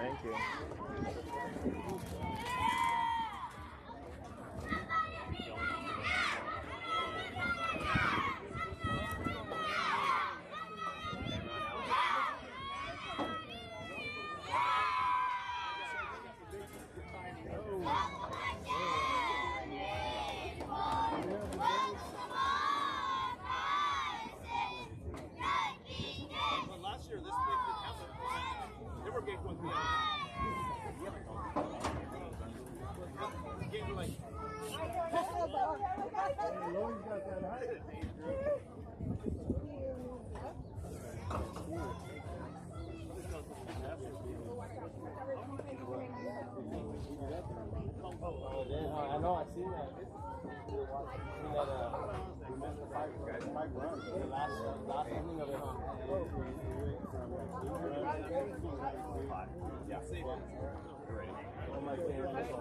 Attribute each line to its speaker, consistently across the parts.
Speaker 1: Thank you.
Speaker 2: Last year, this week, the council, they were getting one. Games were like.
Speaker 1: I know, I seen that. We missed the five runs. The last inning of it, huh?
Speaker 2: Yeah, save it.
Speaker 1: Oh my He's been here like, I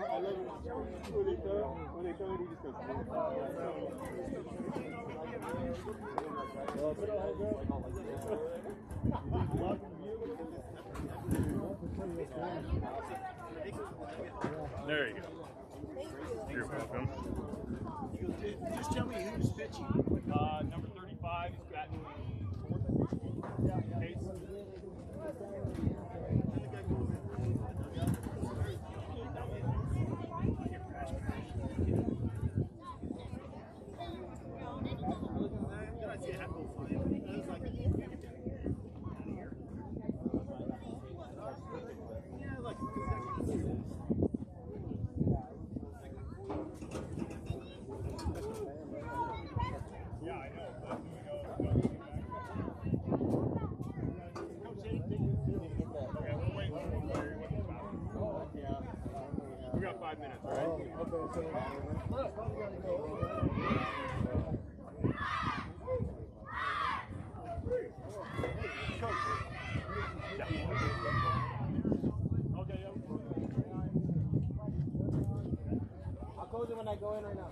Speaker 1: love it. When they come in, he just goes,
Speaker 3: there you go. You're welcome.
Speaker 2: Just tell me who's pitching.
Speaker 3: Number 35 is batting fourth. Case. We got 5 minutes, all right?
Speaker 1: I'll close it when I go in right now.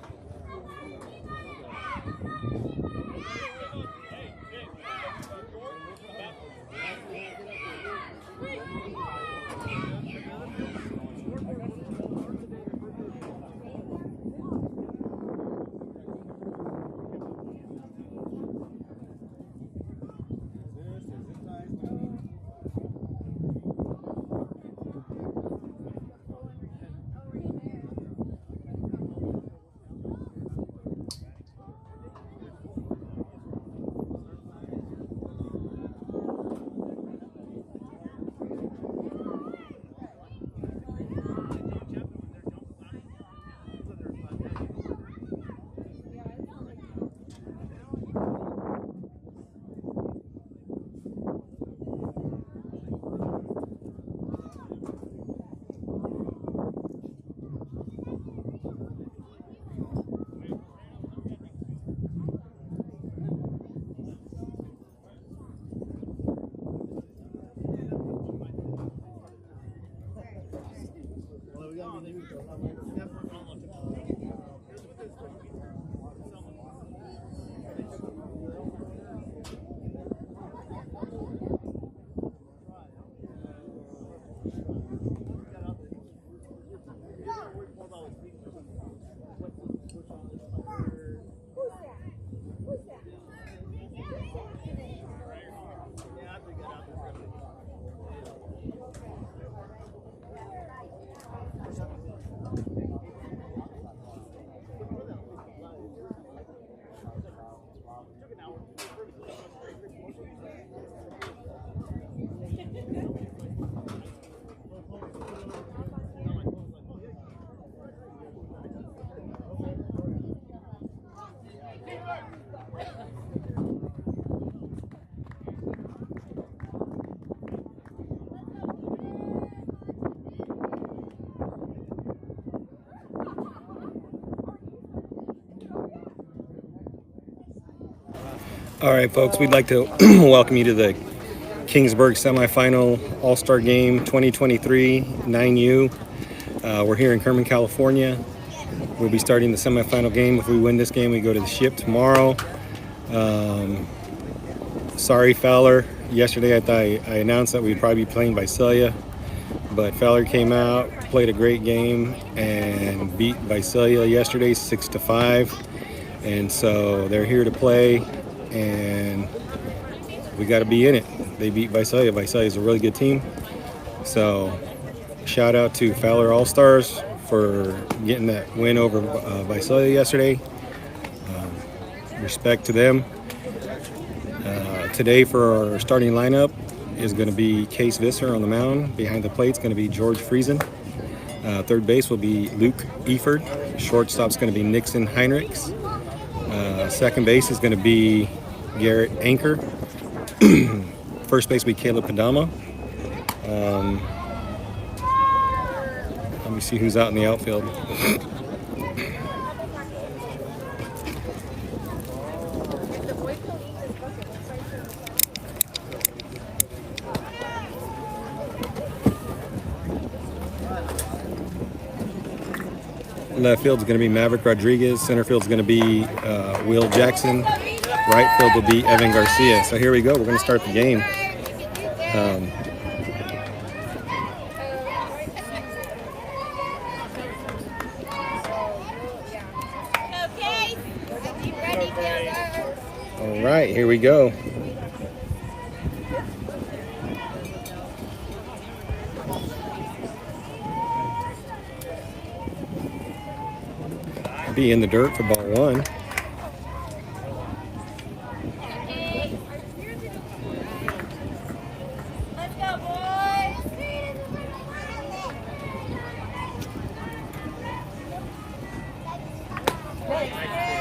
Speaker 4: All right, folks, we'd like to welcome you to the Kingsburg semifinal All-Star Game 2023 9U. We're here in Kerman, California. We'll be starting the semifinal game. If we win this game, we go to the Ship tomorrow. Sorry, Fowler. Yesterday I thought I announced that we'd probably be playing Visalia, but Fowler came out, played a great game, and beat Visalia yesterday 6-5. And so they're here to play, and we got to be in it. They beat Visalia. Visalia is a really good team. So shout out to Fowler Allstars for getting that win over Visalia yesterday. Respect to them. Today for our starting lineup is going to be Case Visser on the mound. Behind the plate is going to be George Friesen. Third base will be Luke Eford. Shortstop's going to be Nixon Heinrichs. Second base is going to be Garrett Anker. First base will be Caleb Padama. Let me see who's out in the outfield. Left field is going to be Maverick Rodriguez. Center field is going to be Will Jackson. Right field will be Evan Garcia. So here we go. We're going to start the game. All right, here we go. Be in the dirt for ball one.
Speaker 5: Let's go, boys.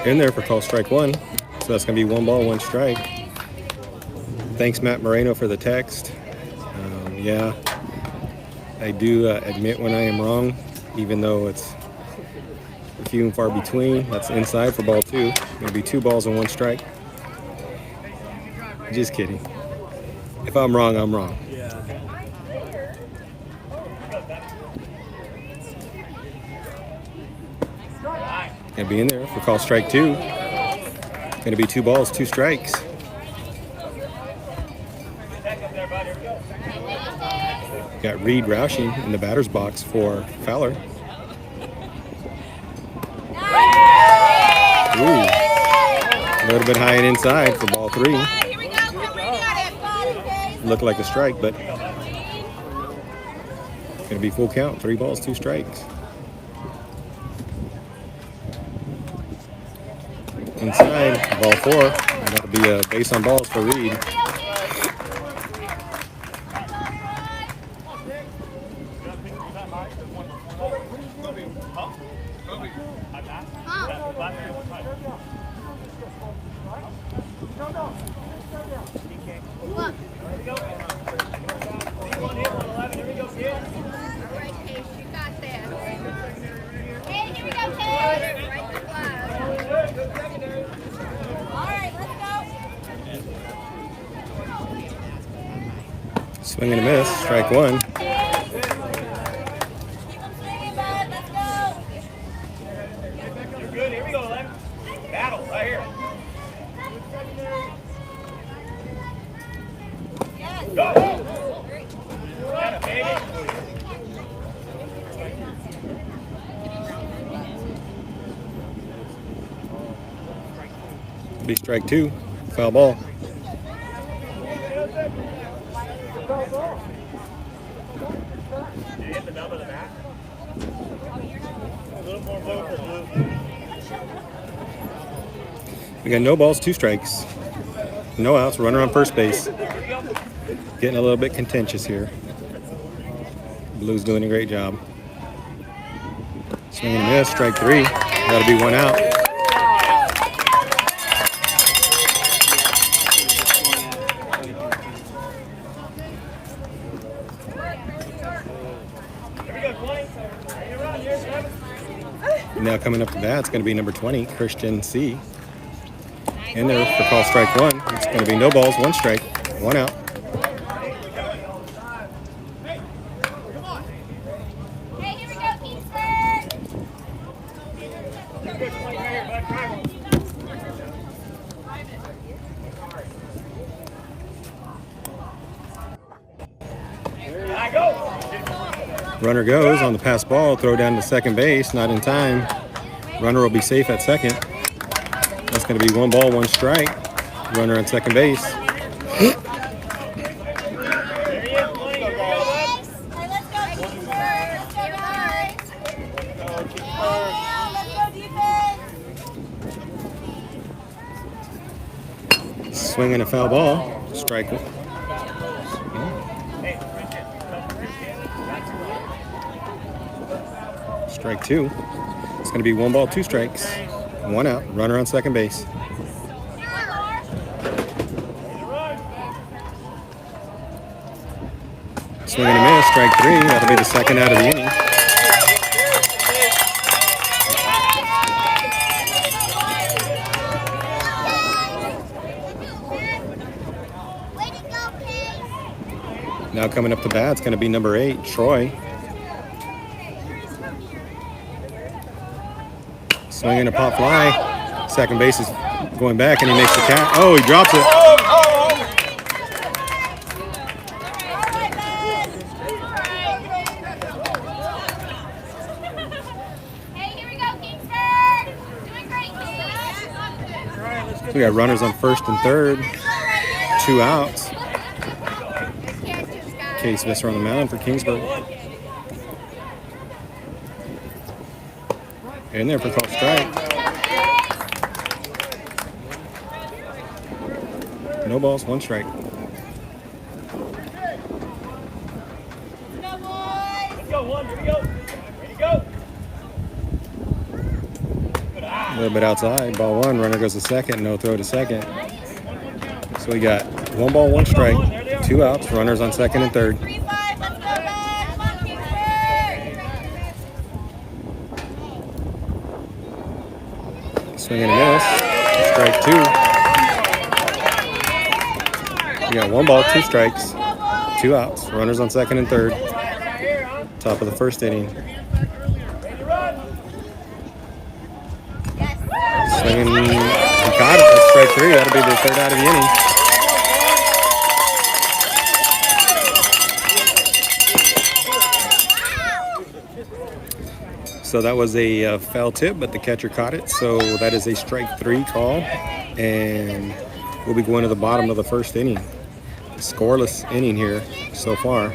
Speaker 4: In there for call strike one. So that's going to be 1 ball, 1 strike. Thanks, Matt Moreno, for the text. Yeah, I do admit when I am wrong, even though it's few and far between. That's inside for ball two. Going to be 2 balls and 1 strike. Just kidding. If I'm wrong, I'm wrong. Going to be in there for call strike 2. Going to be 2 balls, 2 strikes. Got Reed Roushing in the batter's box for Fowler. Ooh, a little bit high and inside for ball 3. Looked like a strike, but going to be full count. 3 balls, 2 strikes. Inside, ball 4. That'll be a base on balls for Reed. Swing and a miss, strike 1.
Speaker 5: Keep them swinging, bud. Let's go.
Speaker 2: You're good. Here we go, 11. Battle right here.
Speaker 5: Yes.
Speaker 2: Go. Got it, baby.
Speaker 4: Be strike 2, foul ball.
Speaker 2: Hit the nub of the bat. A little more vocal, Blue.
Speaker 4: We got no balls, 2 strikes. No outs, runner on first base. Getting a little bit contentious here. Blue's doing a great job. Swing and a miss, strike 3. That'll be 1 out. Now coming up to bat, it's going to be number 20, Christian C. In there for call strike 1. It's going to be no balls, 1 strike, 1 out.
Speaker 5: Hey, here we go, Kingsburg.
Speaker 4: Runner goes on the pass ball, throw down to second base, not in time. Runner will be safe at second. That's going to be 1 ball, 1 strike. Runner on second base. Swinging a foul ball. Strike. Strike 2. It's going to be 1 ball, 2 strikes. 1 out. Runner on second base. Swing and a miss. Strike 3. That'll be the second out of the inning. Now coming up to bat, it's going to be number 8, Troy. Swinging a pop fly. Second base is going back, and he makes the catch. Oh, he drops it.
Speaker 5: Hey, here we go, Kingsburg. Doing great, Kings.
Speaker 4: We got runners on first and third. 2 outs. Case Visser on the mound for Kingsburg. In there for call strike. No balls, 1 strike. A little bit outside. Ball 1. Runner goes to second. No throw to second. So we got 1 ball, 1 strike. 2 outs. Runners on second and third.
Speaker 5: 3-5. Let's go back. Come on, Kingsburg.
Speaker 4: Swing and a miss. Strike 2. We got 1 ball, 2 strikes. 2 outs. Runners on second and third. Top of the first inning. Swinging. He caught it. That's strike 3. That'll be the third out of the inning. So that was a foul tip, but the catcher caught it. So that is a strike 3 call. And we'll be going to the bottom of the first inning. Scoreless inning here so far.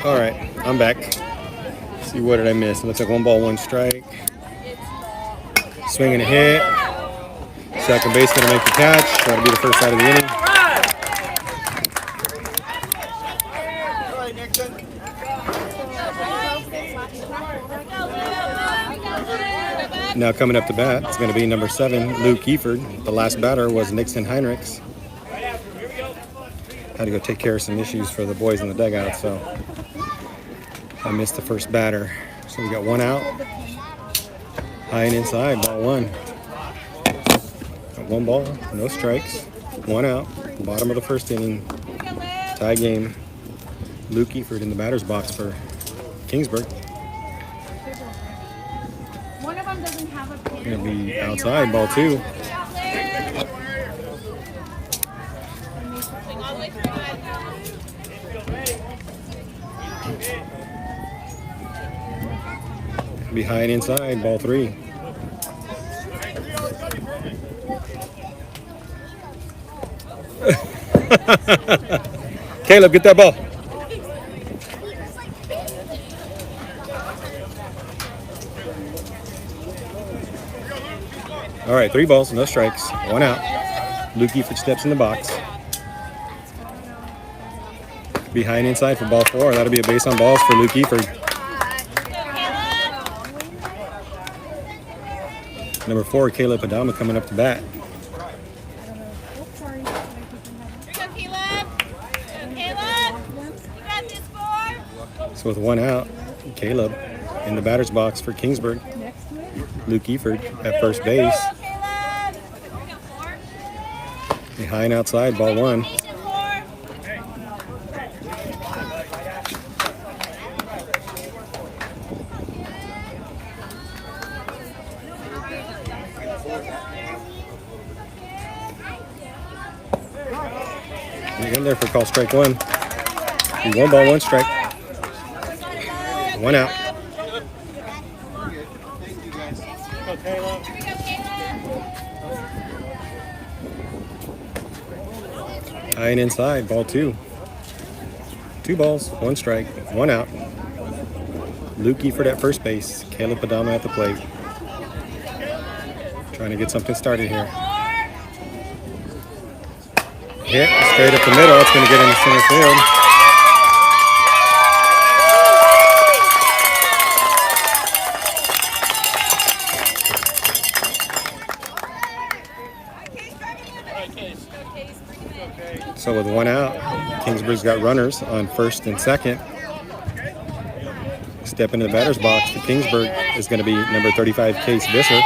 Speaker 4: All right, I'm back. Let's see, what did I miss? It looks like 1 ball, 1 strike. Swing and a hit. Second base gonna make the catch. That'll be the first out of the inning. Now coming up to bat, it's going to be number 7, Luke Kieford. The last batter was Nixon Heinrichs. Had to go take care of some issues for the boys in the dugout, so I missed the first batter. So we got 1 out. High and inside, ball 1. Got 1 ball, no strikes. 1 out. Bottom of the first inning. Tie game. Luke Kieford in the batter's box for Kingsburg. Gonna be outside, ball 2. Be high and inside, ball 3. Caleb, get that ball. All right, 3 balls, no strikes, 1 out. Luke Kieford steps in the box. Behind inside for ball 4. That'll be a base on balls for Luke Kieford. Number 4, Caleb Adama coming up to bat. So with 1 out, Caleb in the batter's box for Kingsburg. Luke Kieford at first base. Behind outside, ball 1. In there for call strike 1. 1 ball, 1 strike. 1 out. High and inside, ball 2. 2 balls, 1 strike, 1 out. Luke Kieford at first base. Caleb Adama at the plate. Trying to get something started here. Hit straight up the middle. It's going to get into center field. So with 1 out, Kingsburg's got runners on first and second. Step into the batter's box for Kingsburg is going to be number 35, Case Visser.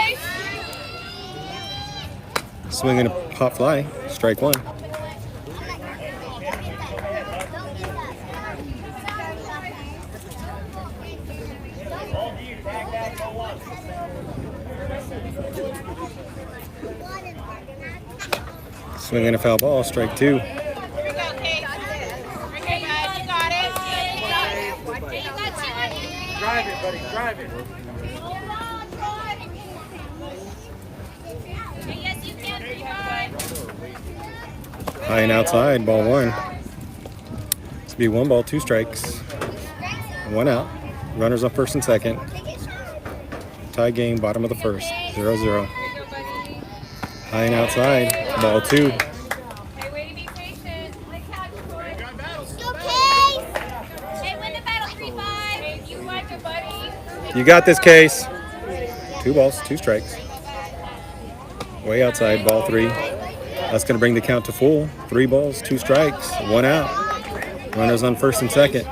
Speaker 4: Swinging a pop fly, strike 1. Swinging a foul ball, strike 2.
Speaker 3: Drive it, buddy, drive it.
Speaker 4: High and outside, ball 1. This will be 1 ball, 2 strikes. 1 out. Runners on first and second. Tie game, bottom of the first. 0-0. High and outside, ball 2. You got this, Case. 2 balls, 2 strikes. Way outside, ball 3. That's going to bring the count to full. 3 balls, 2 strikes, 1 out. Runners on first and second.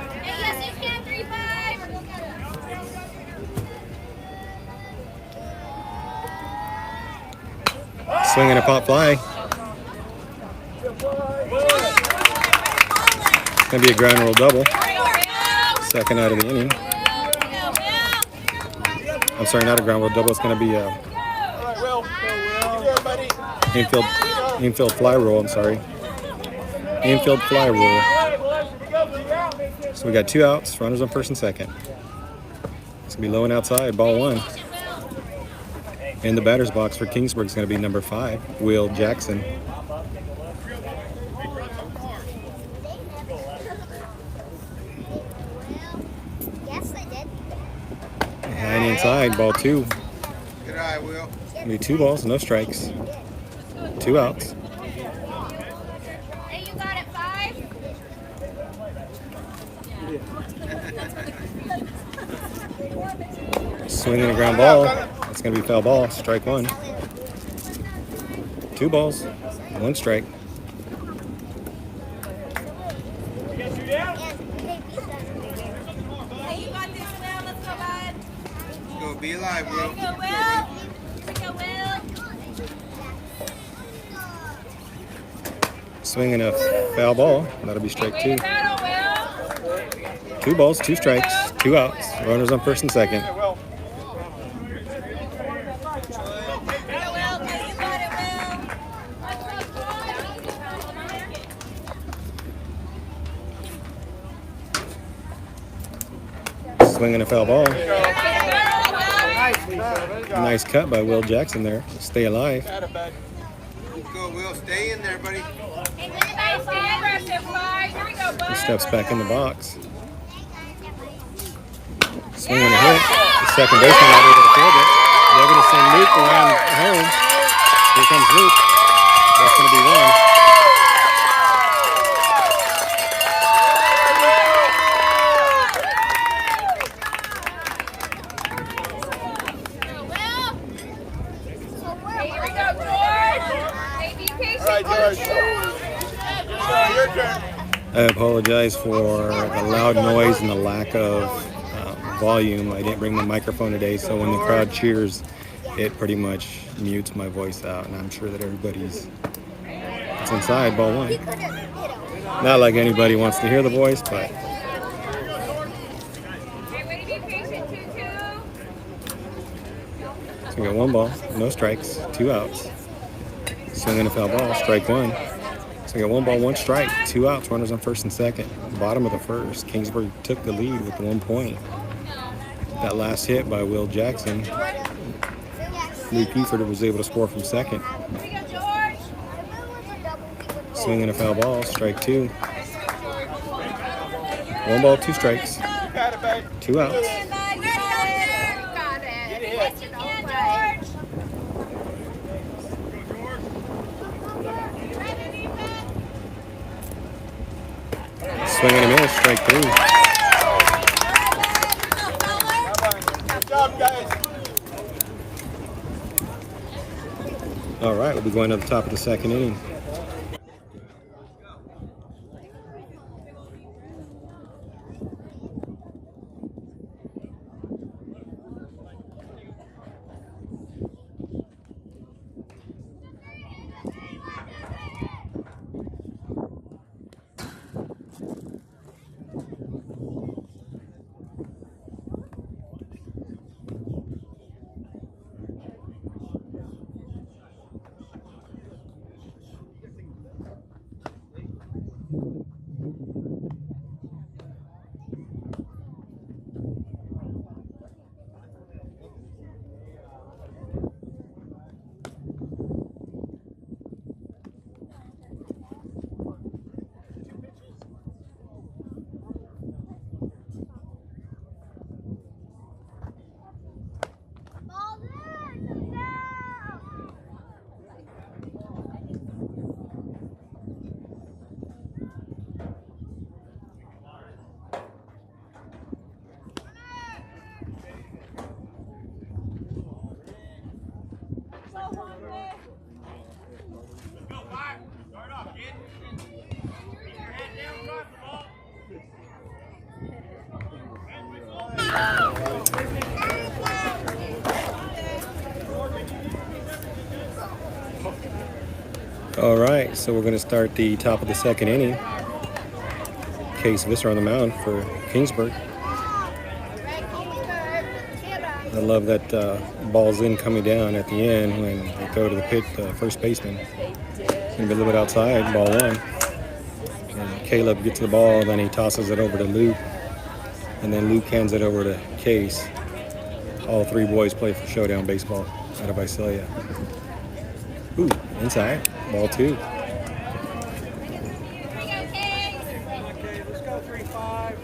Speaker 4: Swinging a pop fly. It's going to be a ground rule double. Second out of the inning. I'm sorry, not a ground rule double. It's going to be a infield fly rule. I'm sorry. Infield fly rule. So we got 2 outs, runners on first and second. It's going to be low and outside, ball 1. In the batter's box for Kingsburg is going to be number 5, Will Jackson. inside, ball 2.
Speaker 6: Good eye, Will.
Speaker 4: Be 2 balls, no strikes. 2 outs.
Speaker 5: Hey, you got it 5?
Speaker 4: Swinging a ground ball. That's going to be foul ball. Strike 1. 2 balls, 1 strike.
Speaker 5: Hey, you got this now. Let's go, bud.
Speaker 6: Go be alive, Will.
Speaker 5: Go, Will. Go, Will.
Speaker 4: Swinging a foul ball. That'll be strike 2.
Speaker 5: Battle, Will.
Speaker 4: 2 balls, 2 strikes, 2 outs. Runners on first and second.
Speaker 5: Go, Will. Okay, you got it, Will.
Speaker 4: Swinging a foul ball.
Speaker 5: Battle, Will.
Speaker 4: Nice cut by Will Jackson there. Stay alive.
Speaker 6: Go, Will. Stay in there, buddy.
Speaker 5: Hey, guys, stay aggressive, Fly. Here we go, bud.
Speaker 4: He steps back in the box. Swinging a hit. The second baseman not able to field it. They're going to send Luke around home. Here comes Luke. That's going to be 1.
Speaker 5: Hey, here we go, George. Hey, be patient, George.
Speaker 1: Your turn.
Speaker 4: I apologize for the loud noise and the lack of volume. I didn't bring my microphone today, so when the crowd cheers, it pretty much mutes my voice out, and I'm sure that everybody's... It's inside, ball 1. Not like anybody wants to hear the voice, but...
Speaker 5: Hey, way to be patient, 2-2.
Speaker 4: So we got 1 ball, no strikes, 2 outs. Swinging a foul ball, strike 1. So we got 1 ball, 1 strike, 2 outs, runners on first and second. Bottom of the first, Kingsburg took the lead with 1 point. That last hit by Will Jackson, Lee Peaford was able to score from second.
Speaker 5: Here we go, George.
Speaker 4: Swinging a foul ball, strike 2. 1 ball, 2 strikes, 2 outs.
Speaker 5: Stand by, you got it. Yes, you can, George.
Speaker 4: Swinging a miss, strike 3.
Speaker 1: Good job, guys.
Speaker 4: All right, we'll be going to the top of the second inning. All right, so we're going to start the top of the second inning. Case Visser on the mound for Kingsburg. I love that ball's in coming down at the end when they throw to the first baseman. It's going to be a little bit outside, ball 1. And Caleb gets the ball, then he tosses it over to Luke. And then Luke hands it over to Case. All 3 boys play for Showdown baseball out of Visalia. Ooh, inside, ball 2.
Speaker 1: Let's go 3-5.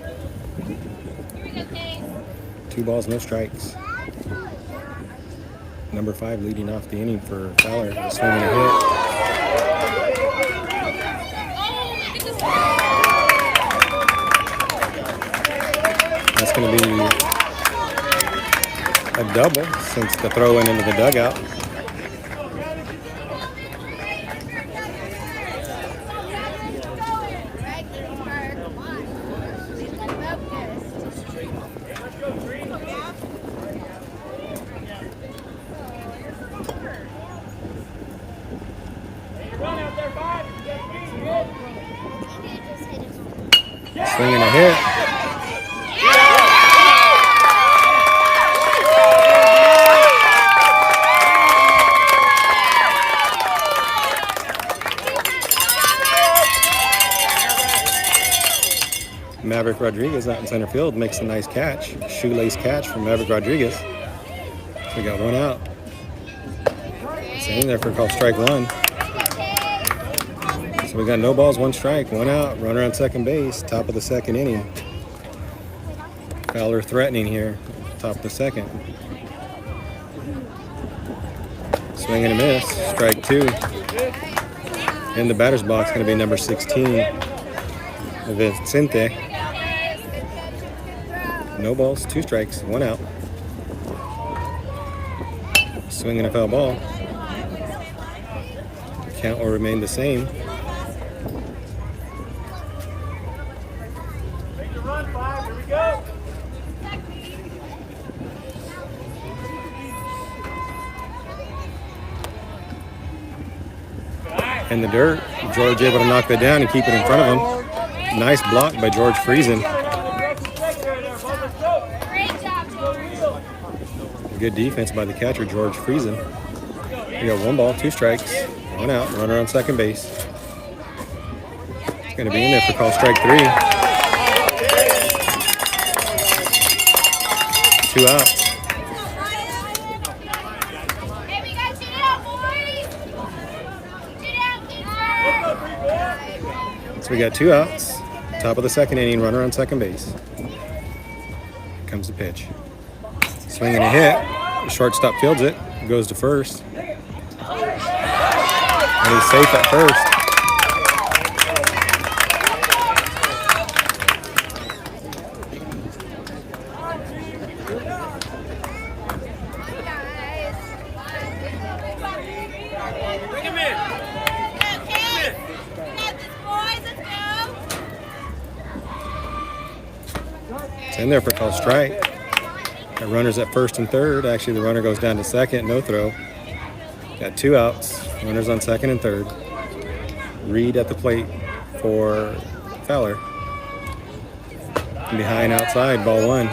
Speaker 5: 2
Speaker 4: 2 balls, no strikes. Number 5 leading off the inning for Fowler. Swinging a hit. That's going to be a double since the throw in into the dugout. Swinging a hit. Maverick Rodriguez out in center field makes a nice catch. Shoelace catch from Maverick Rodriguez. So we got one out. Staying there for call strike 1. So we got no balls, 1 strike, 1 out. Runner on second base, top of the second inning. Fowler threatening here, top of the second. Swing and a miss, strike 2. In the batter's box, going to be number 16, Vicente. No balls, 2 strikes, 1 out. Swing and a foul ball. Count will remain the same.
Speaker 2: Make the run, 5. Here we go.
Speaker 4: In the dirt, George able to knock that down and keep it in front of him. Nice block by George Friesen. Good defense by the catcher, George Friesen. We got 1 ball, 2 strikes, 1 out, runner on second base. It's going to be in there for call strike 3. 2 outs.
Speaker 5: Hey, we got 2 down, boys. 2 down, Kingsburg.
Speaker 4: So we got 2 outs. Top of the second inning, runner on second base. Here comes the pitch. Swing and a hit. The shortstop fields it. Goes to first. And he's safe at first.
Speaker 2: Bring him in.
Speaker 5: Okay. Let's boys, let's go.
Speaker 4: It's in there for call strike. Got runners at first and third. Actually, the runner goes down to second. No throw. Got 2 outs. Runners on second and third. Reed at the plate for Fowler. Behind outside, ball 1.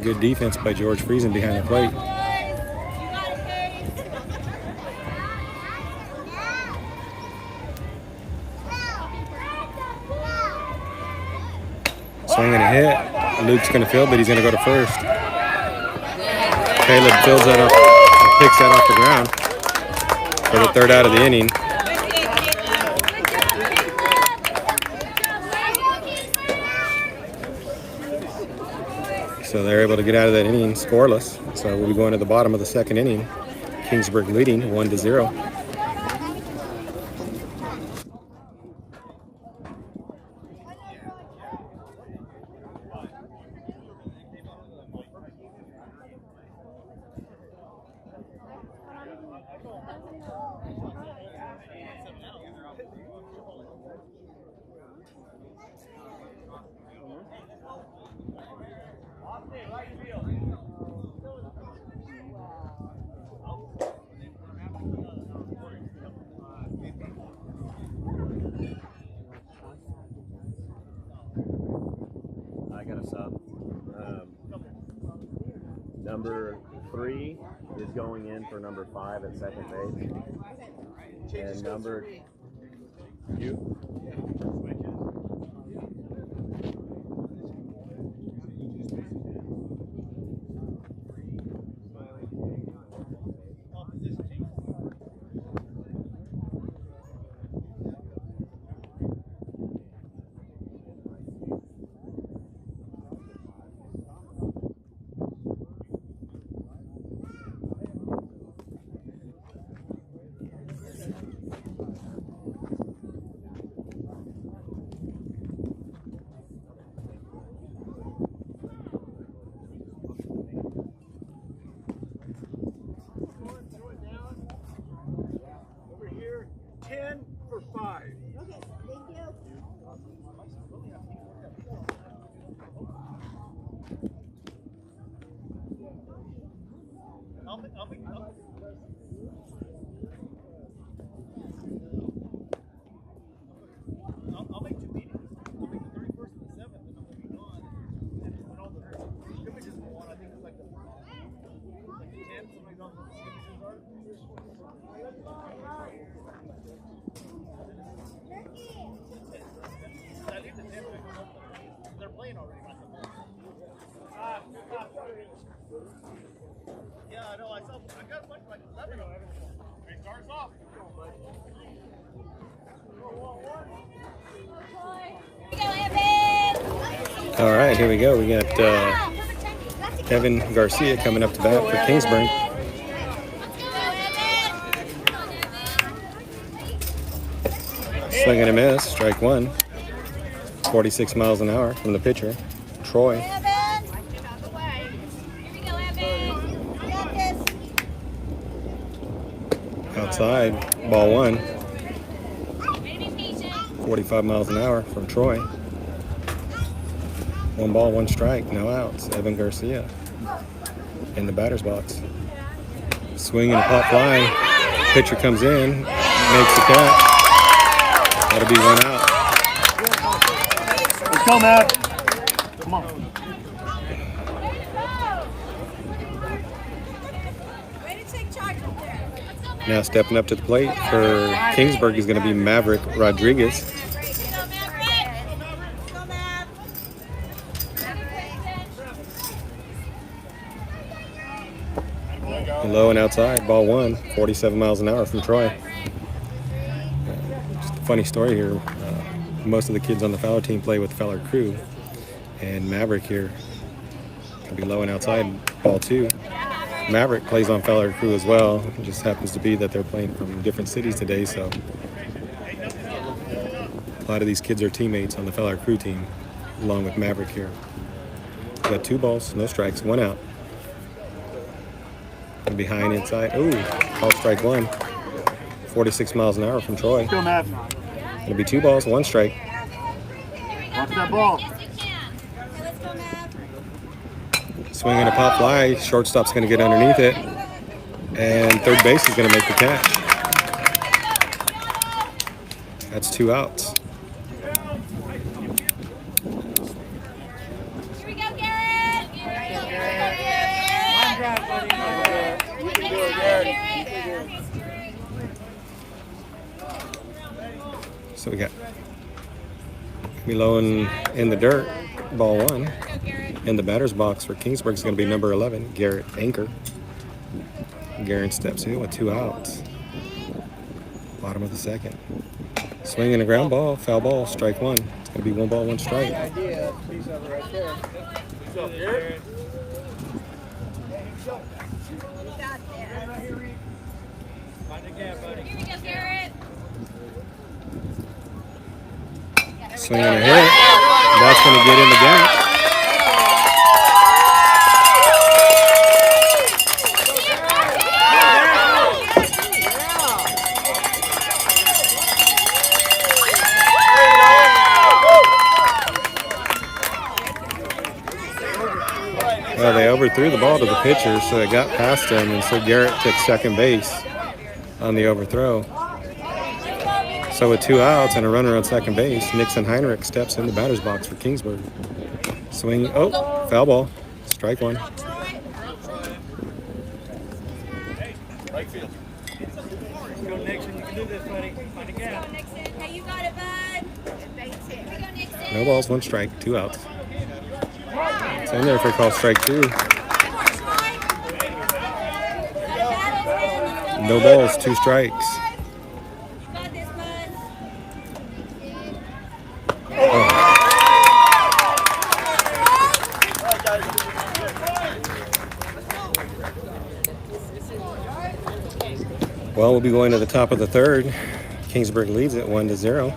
Speaker 4: Good defense by George Friesen behind the plate. Swing and a hit. Luke's going to field, but he's going to go to first. Caleb fields that up, picks that off the ground for the 3rd out of the inning. So they're able to get out of that inning scoreless. So we'll be going to the bottom of the 2nd inning. Kingsburg leading 1-0.
Speaker 7: I got a sub. Number 3 is going in for number 5 at second base. And number 2.
Speaker 2: myself. I got like 11 of them. It starts off.
Speaker 4: All right, here we go. We got Evan Garcia coming up to bat for Kingsburg. Swing and a miss, strike one. 46 miles an hour from the pitcher, Troy. Outside, ball one. 45 miles an hour from Troy. One ball, one strike, no outs. Evan Garcia in the batter's box. Swing and a pop fly. Pitcher comes in, makes the catch. That'll be one out.
Speaker 1: Let's go, Matt. Come on.
Speaker 4: Now stepping up to the plate for Kingsburg is going to be Maverick Rodriguez. Low and outside, ball one, 47 miles an hour from Troy. Just a funny story here. Most of the kids on the Fowler team play with the Fowler crew, and Maverick here can be low and outside, ball two. Maverick plays on Fowler crew as well. It just happens to be that they're playing from different cities today, so a lot of these kids are teammates on the Fowler crew team, along with Maverick here. Got 2 balls, no strikes, 1 out. Behind inside. Ooh, call strike one. 46 miles an hour from Troy.
Speaker 1: Let's go, Matt.
Speaker 4: It'll be 2 balls, 1 strike.
Speaker 1: Watch that ball.
Speaker 4: Swing and a pop fly. Shortstop's going to get underneath it. And third base is going to make the catch. That's 2 outs.
Speaker 5: Here we go, Garrett.
Speaker 4: So we got Milo in the dirt, ball one. In the batter's box for Kingsburg is going to be number 11, Garrett Anchor. Garrett steps in with 2 outs. Bottom of the second. Swing and a ground ball, foul ball, strike one. It's going to be 1 ball, 1 strike. Swing and a hit. That's going to get in the gap. Well, they overthrew the ball to the pitcher, so it got past him, and so Garrett took second base on the overthrow. So with 2 outs and a runner on second base, Nixon Heinrich steps in the batter's box for Kingsburg. Swing, oh, foul ball, strike one.
Speaker 2: Right field.
Speaker 1: Let's go, Nixon. You can do this, buddy. Find a gap.
Speaker 5: Hey, you got it, bud. Here we go, Nixon.
Speaker 4: No balls, 1 strike, 2 outs. It's in there for a call strike 2. No balls, 2 strikes. Well, we'll be going to the top of the third. Kingsburg leads it 1-0.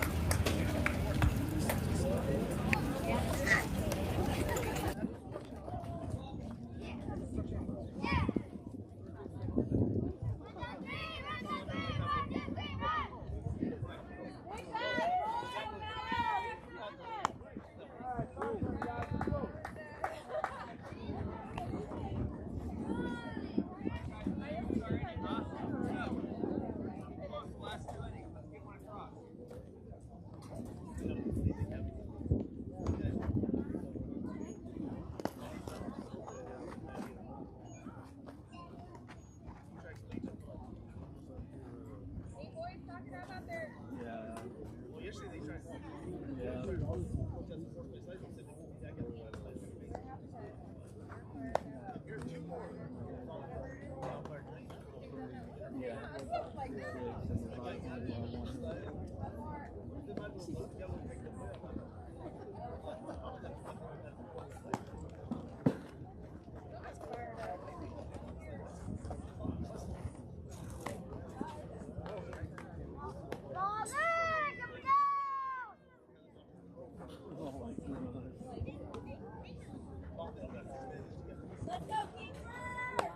Speaker 5: Let's go, Kingsburg!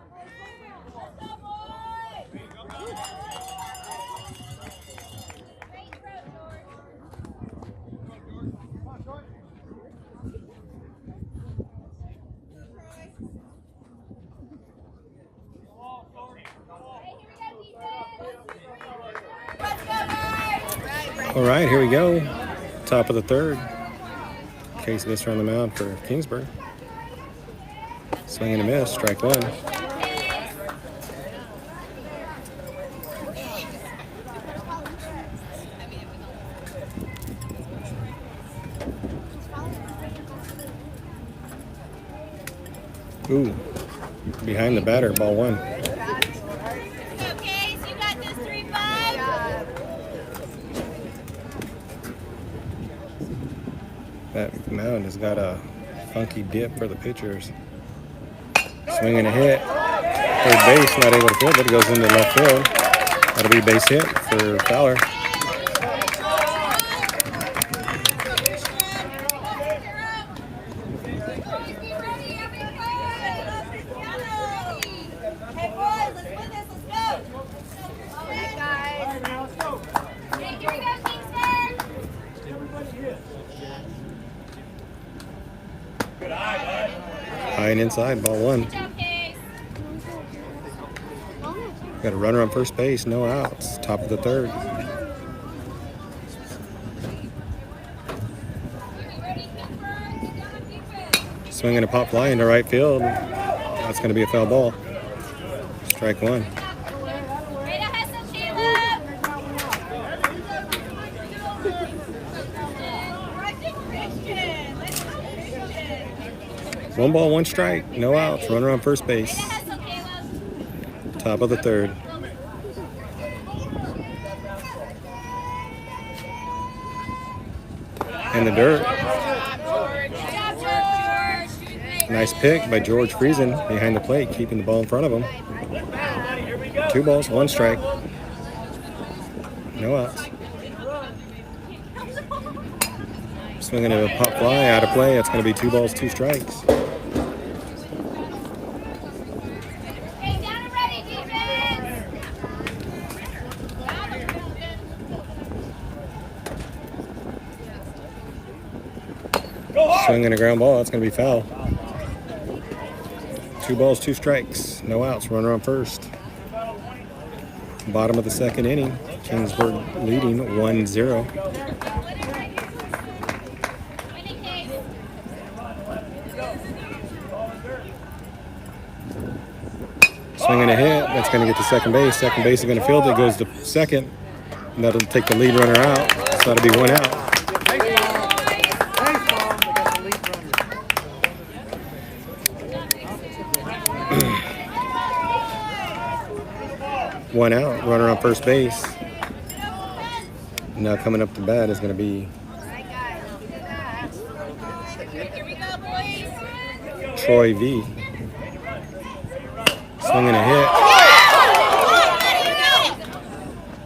Speaker 5: Let's go, boys! Great throw,
Speaker 4: All right, here we go. Top of the third. Case Visser on the mound for Kingsburg. Swing and a miss, strike one. Ooh, behind the batter, ball one.
Speaker 5: Okay, so you got this 3-5.
Speaker 4: That mound has got a funky dip for the pitchers. Swing and a hit. Third base, not able to field it. It goes into left field. That'll be a base hit for Fowler.
Speaker 5: Hey boys, let's win this. Let's go. All right, guys. Okay, here we go, Kingsburg.
Speaker 4: High and inside, ball one.
Speaker 5: Good job, Case.
Speaker 4: Got a runner on first base, no outs. Top of the third.
Speaker 5: Ready, Kingsburg? Get down on defense.
Speaker 4: Swing and a pop fly into right field. That's going to be a foul ball. Strike one.
Speaker 5: Way to hustle, Caleb. Christian. Let's go, Christian.
Speaker 4: One ball, one strike, no outs. Runner on first
Speaker 5: Way
Speaker 4: base.
Speaker 5: to hustle, Caleb.
Speaker 4: Top of the third. In the dirt.
Speaker 5: Good job, George.
Speaker 4: Nice pick by George Friesen behind the plate, keeping the ball in front of him. 2 balls, 1 strike. No outs. Swinging a pop fly out of play. That's going to be 2 balls, 2 strikes.
Speaker 5: Okay, down and ready, defense.
Speaker 4: Swinging a ground ball. That's going to be foul. 2 balls, 2 strikes. No outs. Runner on first. Bottom of the second inning. Kingsburg leading 1-0.
Speaker 5: Winning case.
Speaker 4: Swinging a hit. That's going to get to second base. Second base is going to field it. Goes to second. And that'll take the lead runner out. So that'll be 1 out. One out, runner on first base. Now coming up to bat is going to be
Speaker 5: Here we go, boys.
Speaker 4: Troy V. Swinging a hit.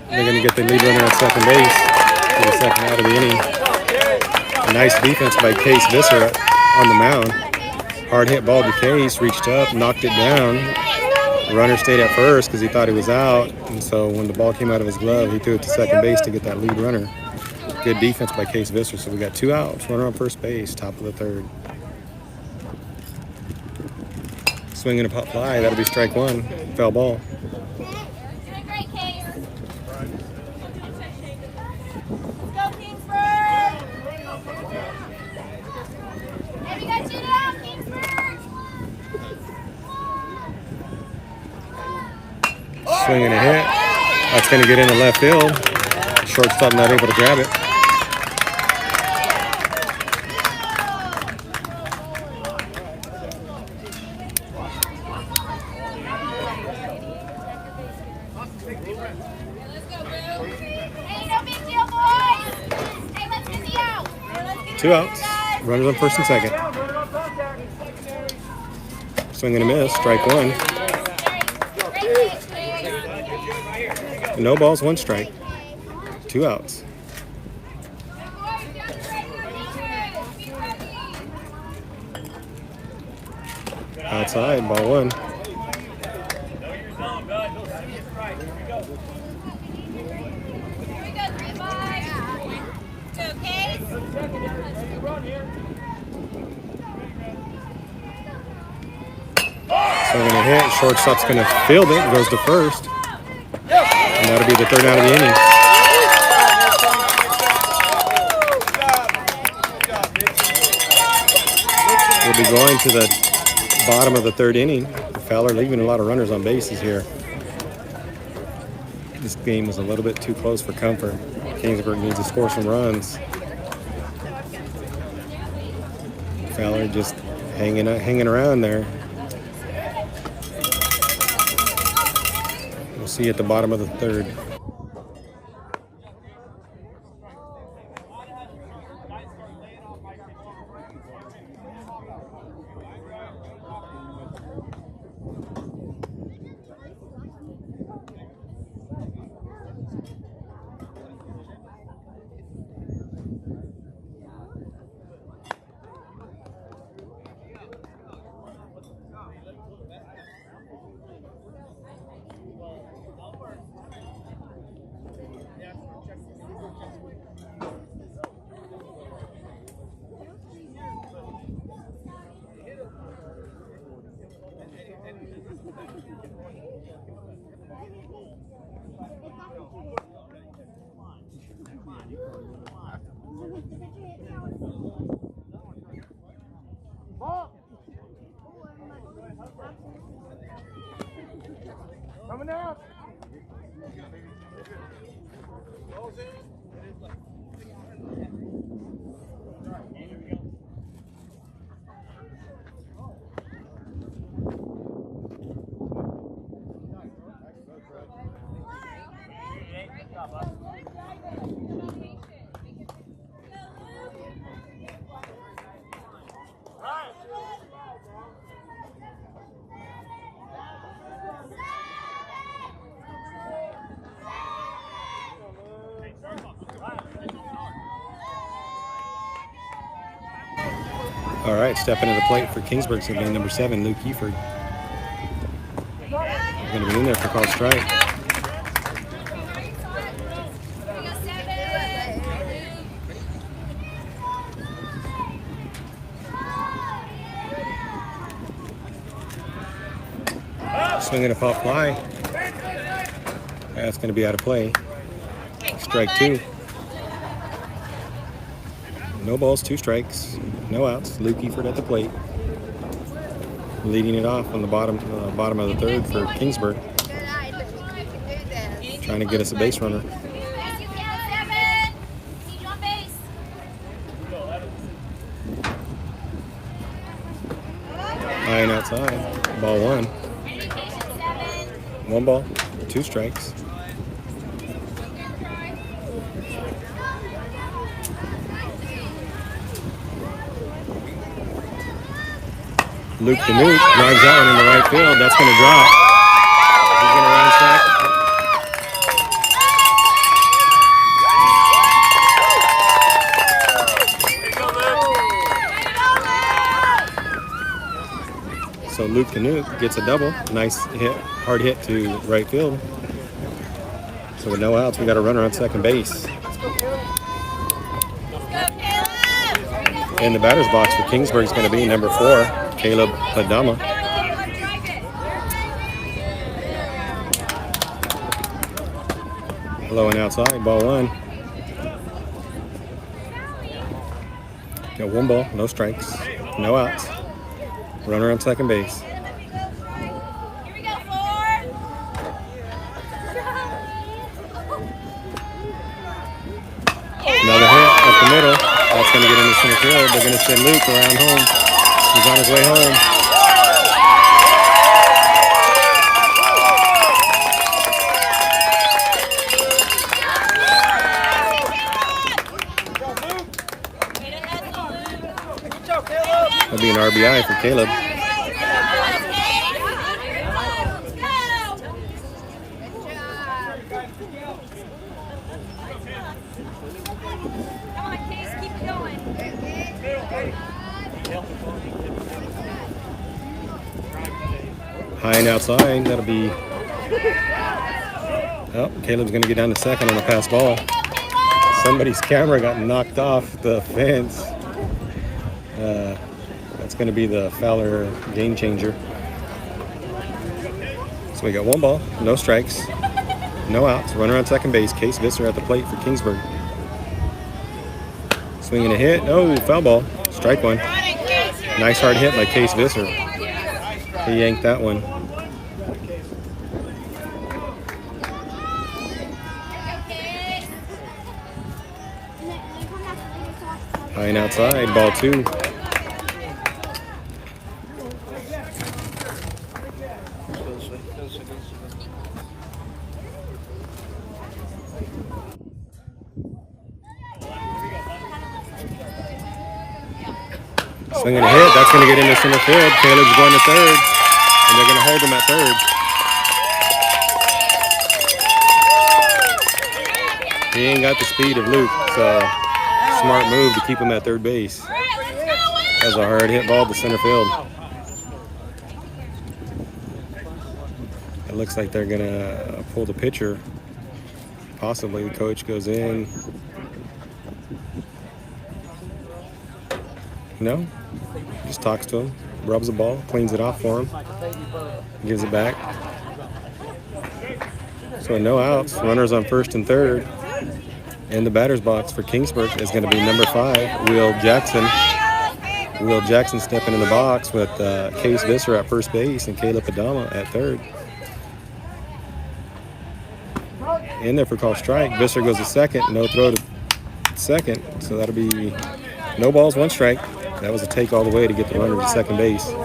Speaker 4: They're going to get the lead runner on second base for the second out of the inning. A nice defense by Case Visser on the mound. Hard hit ball to Case, reached up, knocked it down. The runner stayed at first because he thought he was out, and so when the ball came out of his glove, he threw it to second base to get that lead runner. Good defense by Case Visser. So we got 2 outs, runner on first base, top of the third. Swinging a pop fly, that'll be strike 1, foul ball.
Speaker 5: Doing great, Case. Let's go, Kingsburg. Hey, we got 2 down, Kingsburg.
Speaker 4: Swinging a hit. That's going to get into left field. Shortstop not able to grab it. 2 outs. Runners on first and second. Swing and a miss. Strike one. No balls, 1 strike. 2 outs. Outside, ball 1. Swing and a hit. Shortstop's going to field it. Goes to first. And that'll be the 3rd out of the inning. We'll be going to the bottom of the 3rd inning. Fowler leaving a lot of runners on bases here. This game was a little bit too close for comfort. Kingsburg needs to score some runs. Fowler just hanging around there. We'll see you at the bottom of the 3rd.
Speaker 1: Coming out.
Speaker 4: All right, stepping to the plate for Kingsburg's going to be number 7, Luke Eford. Going to be in there for called strike. Swinging a pop fly. That's going to be out of play. Strike 2. No balls, 2 strikes, no outs. Luke Eford at the plate, leading it off on the bottom of the 3rd for Kingsburg. Trying to get us a base runner. High and outside. Ball 1. 1 ball, 2 strikes. Luke Danuke drives that one into right field. That's going to drop. He's going to run second. So Luke Danuke gets a double. Nice hit, hard hit to right field. So with no outs, we got a runner on second base. In the batter's box for Kingsburg is going to be number 4. Caleb Padama. Low and outside, ball 1. Got 1 ball, no strikes, no outs. Runner on second base. Another hit up the middle. That's going to get into center field. They're going to send Luke around home. He's on his way home. That'll be an RBI for Caleb. High and outside. That'll be. Oh, Caleb's going to get down to second on the pass ball. Somebody's camera got knocked off the fence. That's going to be the Fowler game changer. So we got one ball, no strikes, no outs. Runner on second base. Case Visser at the plate for Kingsburg. Swinging a hit. Oh, foul ball. Strike one. Nice hard hit by Case Visser. He yanked that one. High and outside, ball 2. Swinging a hit, that's going to get into center field. Caleb's going to third, and they're going to hold him at third. He ain't got the speed of Luke, so smart move to keep him at third base. That was a hard hit ball to center field. It looks like they're going to pull the pitcher. Possibly the coach goes in. No, just talks to him, rubs the ball, cleans it off for him, gives it back. So no outs, runners on first and third. In the batter's box for Kingsburg is going to be number 5, Will Jackson. Will Jackson stepping in the box with Case Visser at first base and Caleb Adama at third. In there for call strike. Visser goes to second, no throw to second, so that'll be no balls, 1 strike. That was a take all the way to get the runner to second base. So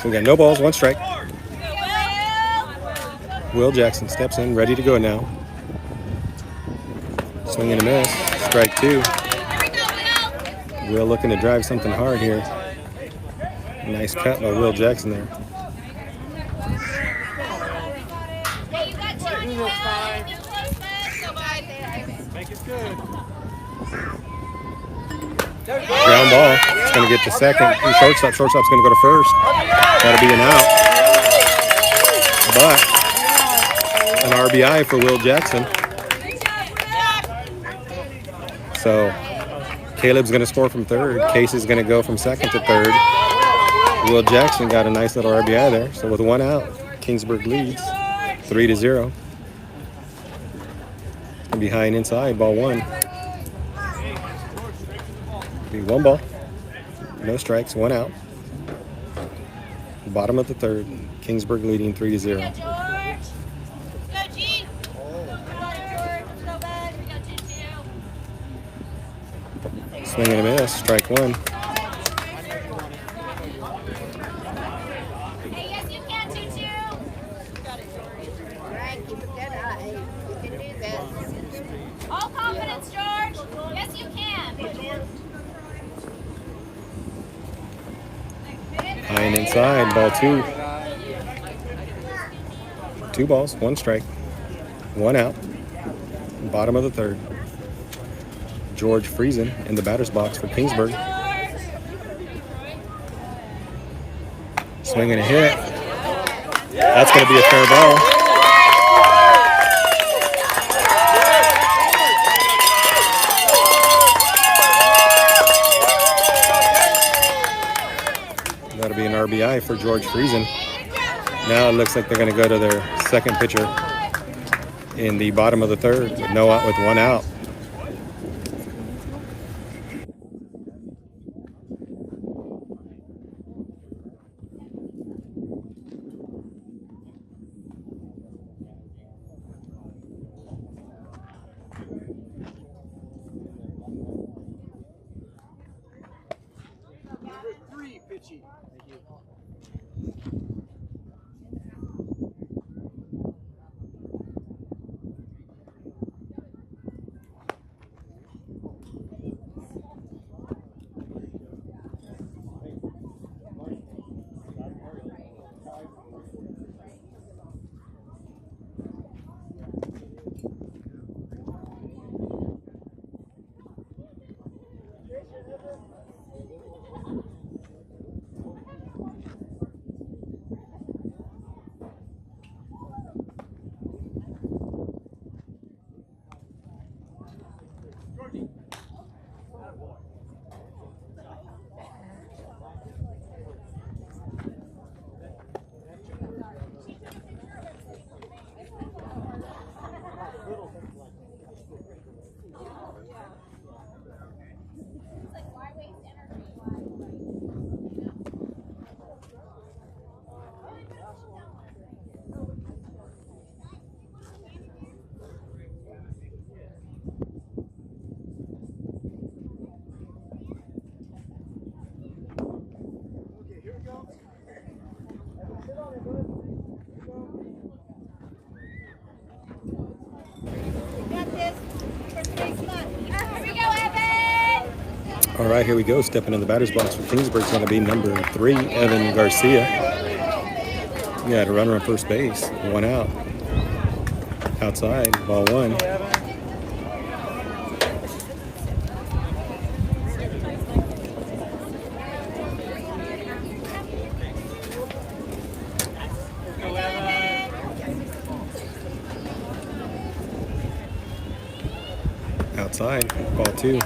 Speaker 4: we got no balls, 1 strike. Will Jackson steps in, ready to go now. Swing and a miss, strike 2. Will looking to drive something hard here. Nice cut by Will Jackson there. Ground ball. It's going to get to second. And shortstop's going to go to first. That'll be an out. But an RBI for Will Jackson. So Caleb's going to score from third. Case is going to go from second to third. Will Jackson got a nice little RBI there. So with 1 out, Kingsburg leads 3-0. Be high and inside, ball 1. Be 1 ball, no strikes, 1 out. Bottom of the third, Kingsburg leading 3-0. Swing and a miss, strike 1.
Speaker 5: All confidence, George. Yes, you can.
Speaker 4: High and inside, ball 2. 2 balls, 1 strike, 1 out. Bottom of the third. George Friesen in the batter's box for Kingsburg. Swing and a hit. That's going to be a fair ball. That'll be an RBI for George Friesen. Now it looks like they're going to go to their second pitcher in the bottom of the third with 1 out. All right, here we go. Stepping in the batter's box for Kingsburg is going to be number 3, Evan Garcia. You got a runner on first base. 1 out. Outside, ball 1. Outside, ball 2.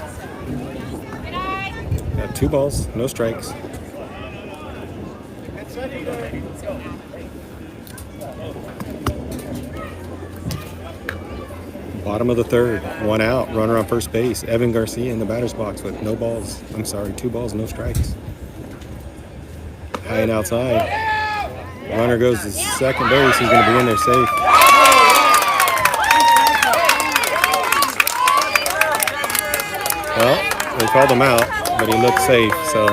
Speaker 4: Got 2 balls, no strikes. Bottom of the 3rd, 1 out, runner on first base. Evan Garcia in the batter's box with 2 balls, no strikes. High and outside. Runner goes to second base. He's going to be in there safe. Well, they called him out, but he looked safe, so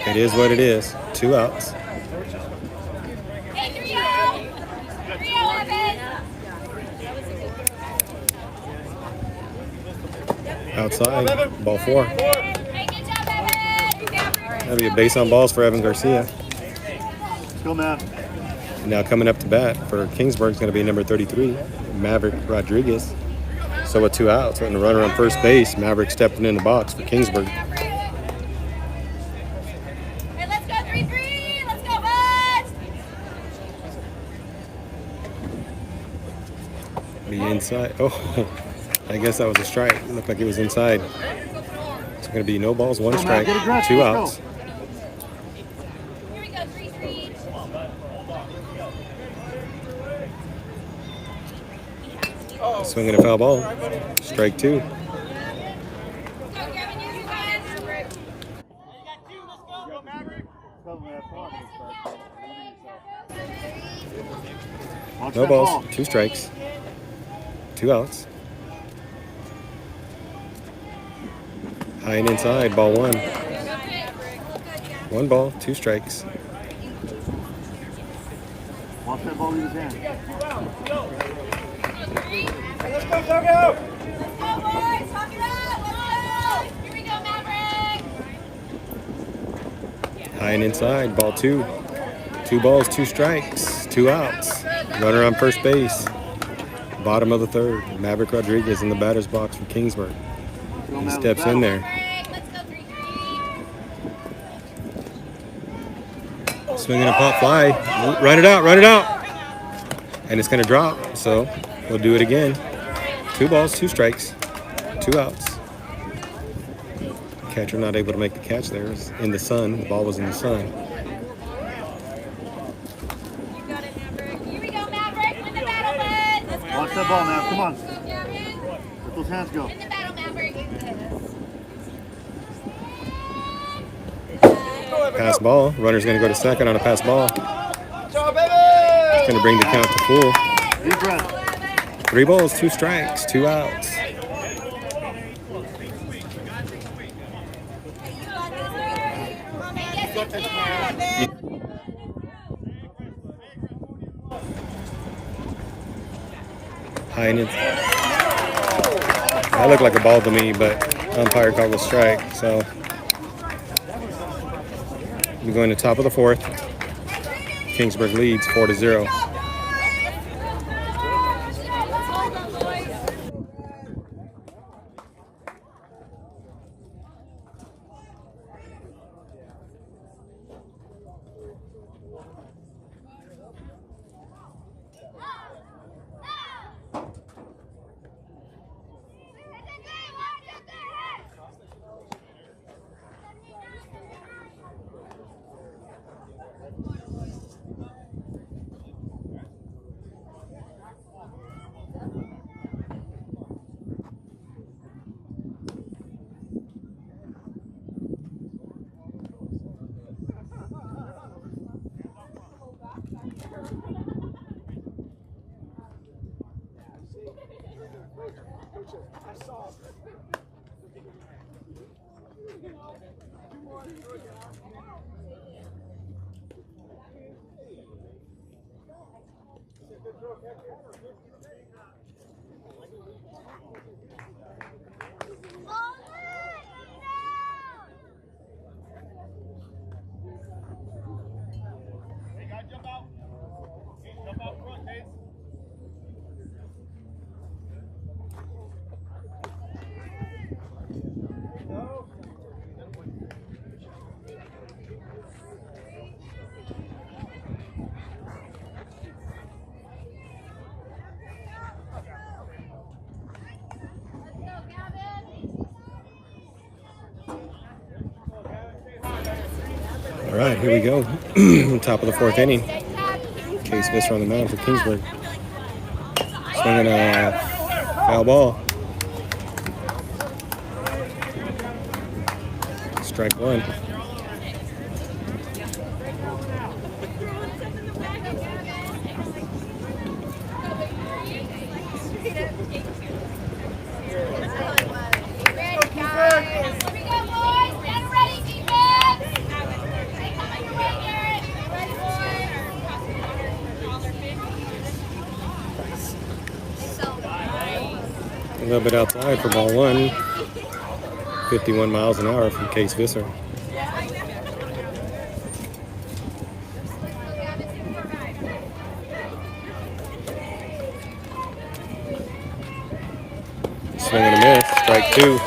Speaker 4: it is what it is. 2 outs. Outside, ball 4. That'll be a base on balls for Evan Garcia.
Speaker 1: Go, man.
Speaker 4: Now coming up to bat for Kingsburg is going to be number 33, Maverick Rodriguez. So with 2 outs and a runner on first base, Maverick stepping in the box for Kingsburg.
Speaker 5: Hey, let's go 3-3. Let's go, Buds.
Speaker 4: Be inside. Oh, I guess that was a strike. It looked like it was inside. It's going to be no balls, 1 strike, 2 outs.
Speaker 5: Here we go, 3-3.
Speaker 4: Swinging a foul ball. Strike 2.
Speaker 5: Go, Gavin, you guys.
Speaker 4: No balls, 2 strikes, 2 outs. High and inside, ball 1. 1 ball, 2 strikes.
Speaker 1: Watch that ball in his hand.
Speaker 2: Let's go, go, go!
Speaker 5: Let's go, boys. Talk it up. Let's go. Here we go, Maverick.
Speaker 4: High and inside, ball 2. 2 balls, 2 strikes, 2 outs. Runner on first base. Bottom of the 3rd, Maverick Rodriguez in the batter's box for Kingsburg. He steps in there.
Speaker 5: Let's go 3-3.
Speaker 4: Swinging a pop fly. Run it out, run it out. And it's going to drop, so we'll do it again. 2 balls, 2 strikes, 2 outs. Catcher not able to make the catch there. It was in the sun. The ball was in the sun.
Speaker 5: You got it, Maverick. Here we go, Maverick. Win the battle, bud. Let's go.
Speaker 1: Watch that ball, man. Come on.
Speaker 5: Let's go, Gavin.
Speaker 1: Let those hands go.
Speaker 5: Win the battle, Maverick.
Speaker 4: Pass ball. Runner's going to go to second on a pass ball.
Speaker 2: Go, baby!
Speaker 4: It's going to bring the count to full.
Speaker 1: Deep breath.
Speaker 4: 3 balls, 2 strikes, 2 outs. High and inside. That looked like a ball to me, but umpire called a strike. So we're going to top of the 4th. Kingsburg leads 4-0. All right, here we go. Top of the fourth inning. Case Visser on the mound for Kingsburg. Swinging a foul ball. Strike one. A little bit outside for ball one. 51 miles an hour from Case Visser. Swing and a miss. Strike two.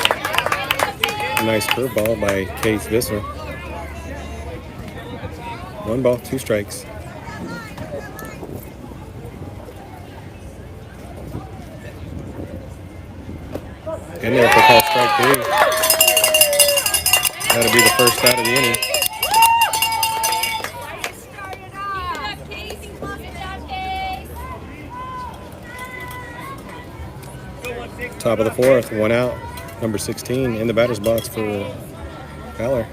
Speaker 4: Nice curveball by Case Visser. 1 ball, 2 strikes. In there for call strike 3. That'll be the first out of the inning. Top of the fourth, 1 out. Number 16 in the batter's box for Fowler.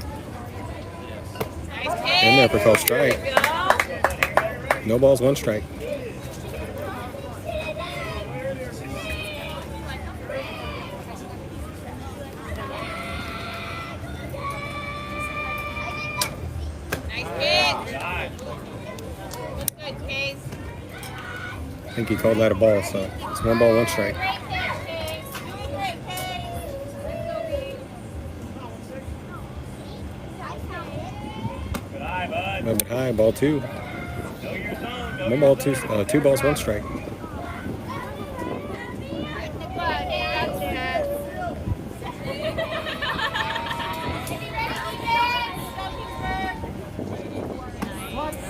Speaker 4: In there for call strike. No balls, 1 strike. I think he called that a ball, so it's 1 ball, 1 strike. Moving high, ball 2. 1 ball, 2 balls, 1 strike.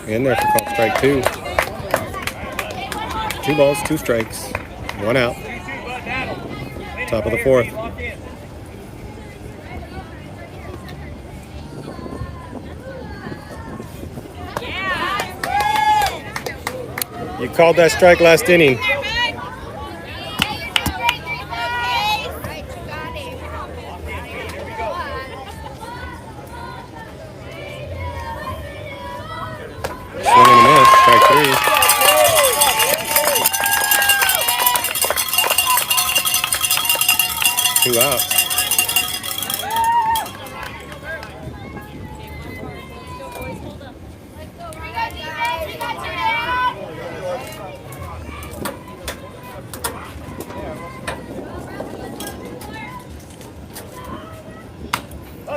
Speaker 4: In there for call strike 2. 2 balls, 2 strikes, 1 out. Top of the fourth. You called that strike last inning. Swing and a miss, strike 3. Two outs.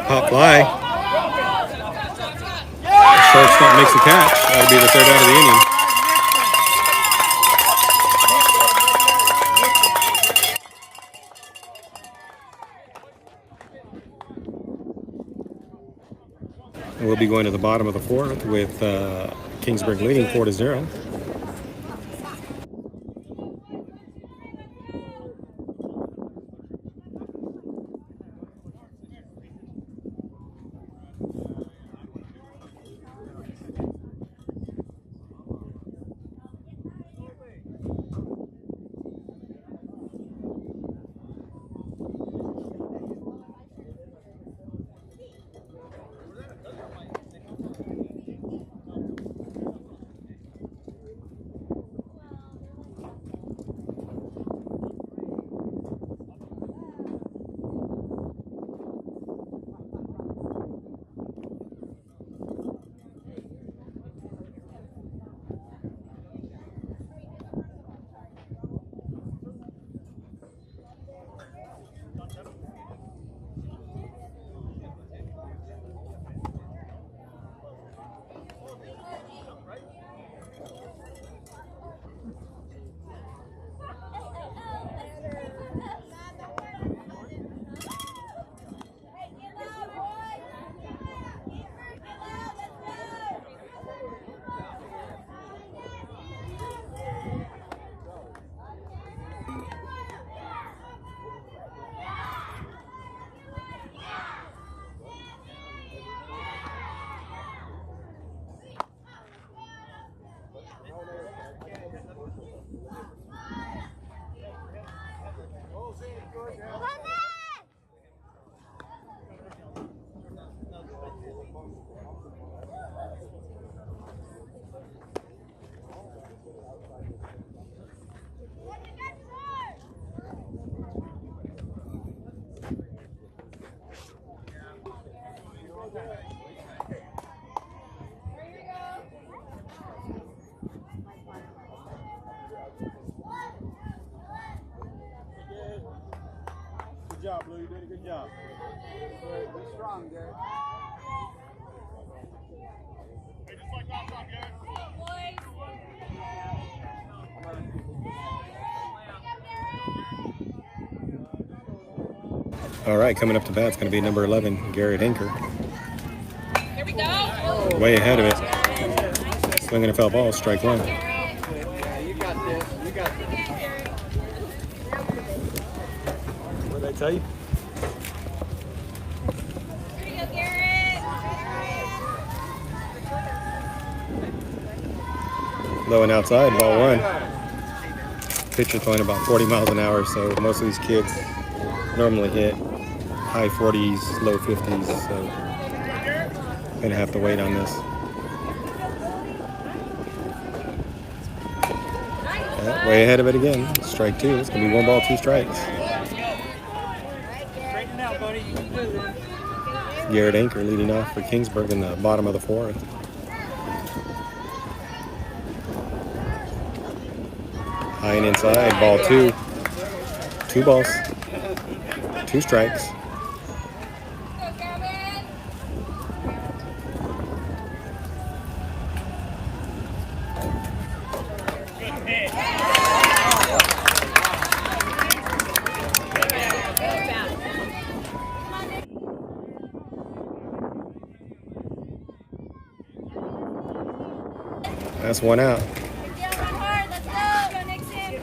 Speaker 4: Pop fly. Shortstop makes the catch. That'll be the 3rd out of the inning. We'll be going to the bottom of the 4th with Kingsburg leading 4-0.
Speaker 1: Good job, Blue. You did a good job.
Speaker 6: You're strong, Garrett.
Speaker 2: Hey, just like last time, Garrett.
Speaker 4: All right, coming up to bat, it's going to be number 11, Garrett Anker.
Speaker 5: Here we go.
Speaker 4: Way ahead of it. Swinging a foul ball, strike one.
Speaker 6: Yeah, you got this. You got this.
Speaker 4: What did I tell you?
Speaker 5: Here we go, Garrett.
Speaker 4: Low and outside, ball one. Pitcher throwing about 40 miles an hour, so most of these kids normally hit high 40s, low 50s, so gonna have to wait on this. Yeah, way ahead of it again. Strike two. It's gonna be 1 ball, 2 strikes.
Speaker 3: Straighten out, buddy. You can do this.
Speaker 4: Garrett Anker leading off for Kingsburg in the bottom of the 4th. High and inside, ball 2. 2 balls, 2 strikes.
Speaker 5: Go, Gavin.
Speaker 4: That's 1 out.
Speaker 5: Yeah, run hard. Let's go. Go, Nixon.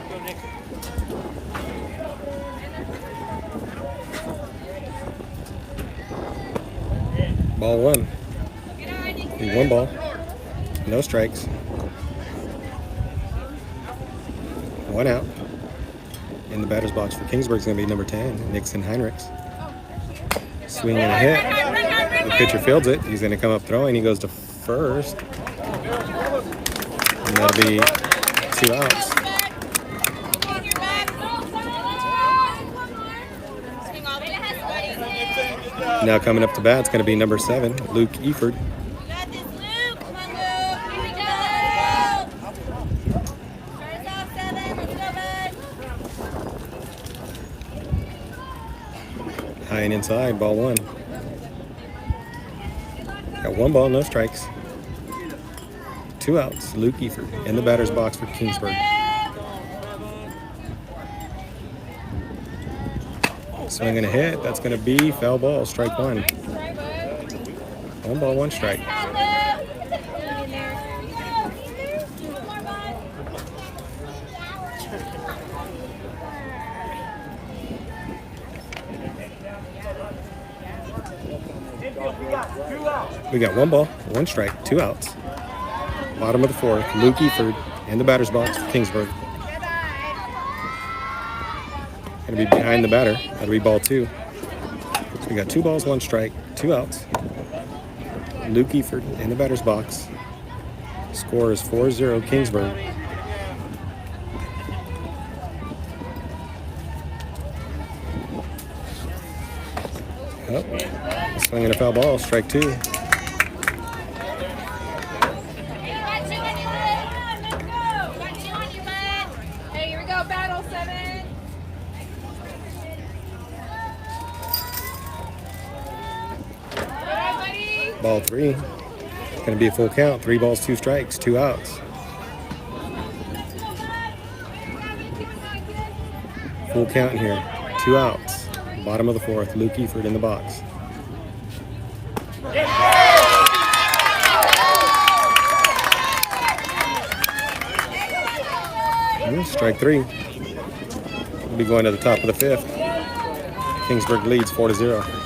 Speaker 4: Ball 1.
Speaker 5: Get on, Nixon.
Speaker 4: Be 1 ball, no strikes. 1 out. In the batter's box for Kingsburg is going to be number 10, Nixon Heinrichs. Swing and a hit. The pitcher fields it. He's going to come up throwing. He goes to first. And that'll be 2 outs. Now coming up to bat, it's going to be number 7, Luke Eford.
Speaker 5: You got this, Luke. Come on, Luke. Here we go. Start us off, 7. Let's go, bud.
Speaker 4: High and inside, ball 1. Got 1 ball, no strikes. 2 outs, Luke Eford in the batter's box for Kingsburg. Swing and a hit, that's going to be foul ball, strike 1. 1 ball, 1 strike. We got 1 ball, 1 strike, 2 outs. Bottom of the 4th, Luke Eford in the batter's box for Kingsburg. Going to be behind the batter. That'll be ball 2. So we got 2 balls, 1 strike, 2 outs. Luke Eford in the batter's box. Score is 4-0 Kingsburg. Oh, swinging a foul ball, strike 2. Ball 3. It's going to be a full count. 3 balls, 2 strikes, 2 outs. Full count here. 2 outs. Bottom of the 4th. Luke Eford in the box. Strike 3. We'll be going to the top of the 5th. Kingsburg leads 4-0.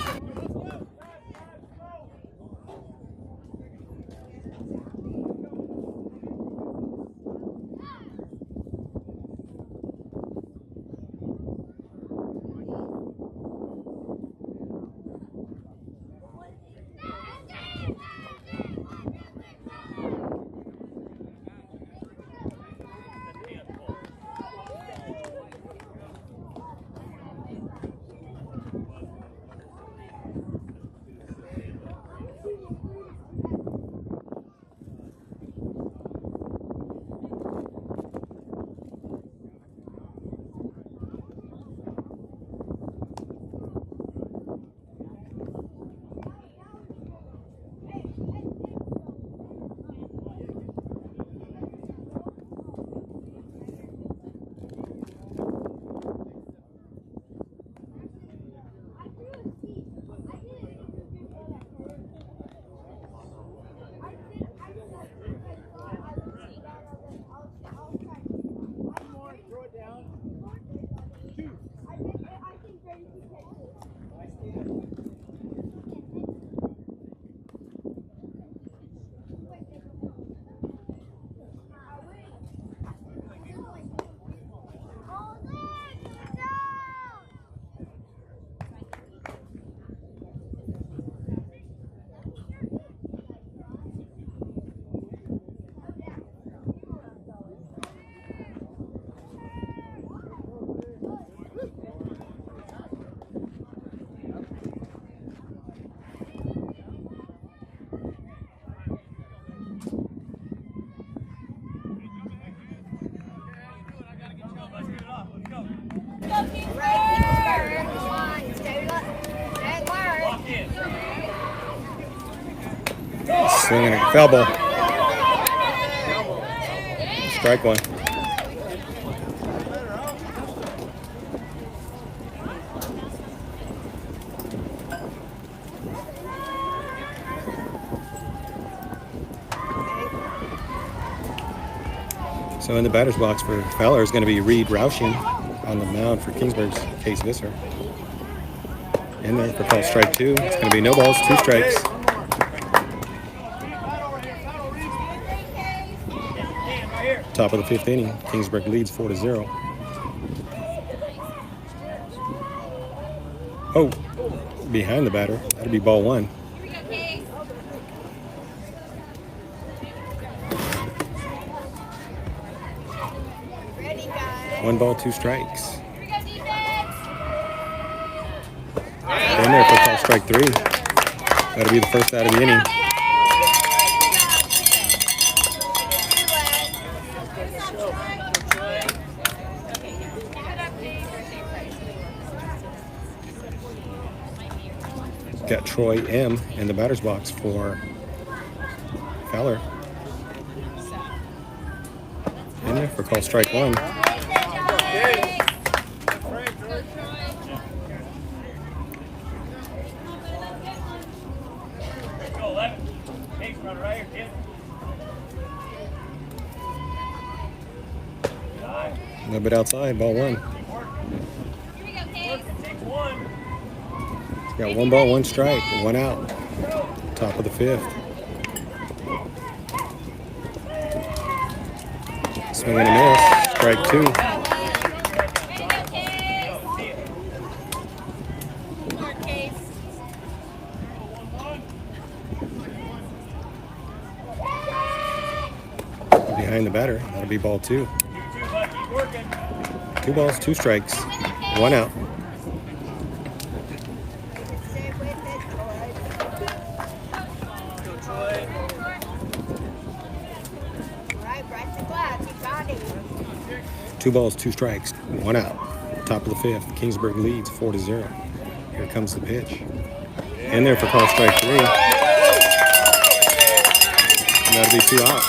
Speaker 4: Swinging a foul ball. Strike one. So in the batter's box for Fowler is going to be Reed Roushing on the mound for Kingsburg's Case Visser. In there for call strike 2. It's going to be no balls, 2 strikes. Top of the 5th inning, Kingsburg leads 4-0. Oh, behind the batter. That'll be ball 1.
Speaker 5: Ready, guys.
Speaker 4: 1 ball, 2 strikes. In there for call strike 3. That'll be the first out of the inning. Got Troy M in the batter's box for Fowler. In there for call strike 1. A little bit outside, ball 1. Got 1 ball, 1 strike, 1 out. Top of the 5th. Swing and a miss. Strike 2. Behind the batter, that'll be ball 2. 2 balls, 2 strikes, 1 out. Two balls, 2 strikes, 1 out. Top of the 5th. Kingsburg leads 4-0. Here comes the pitch. In there for call strike 3. That'll be 2 outs.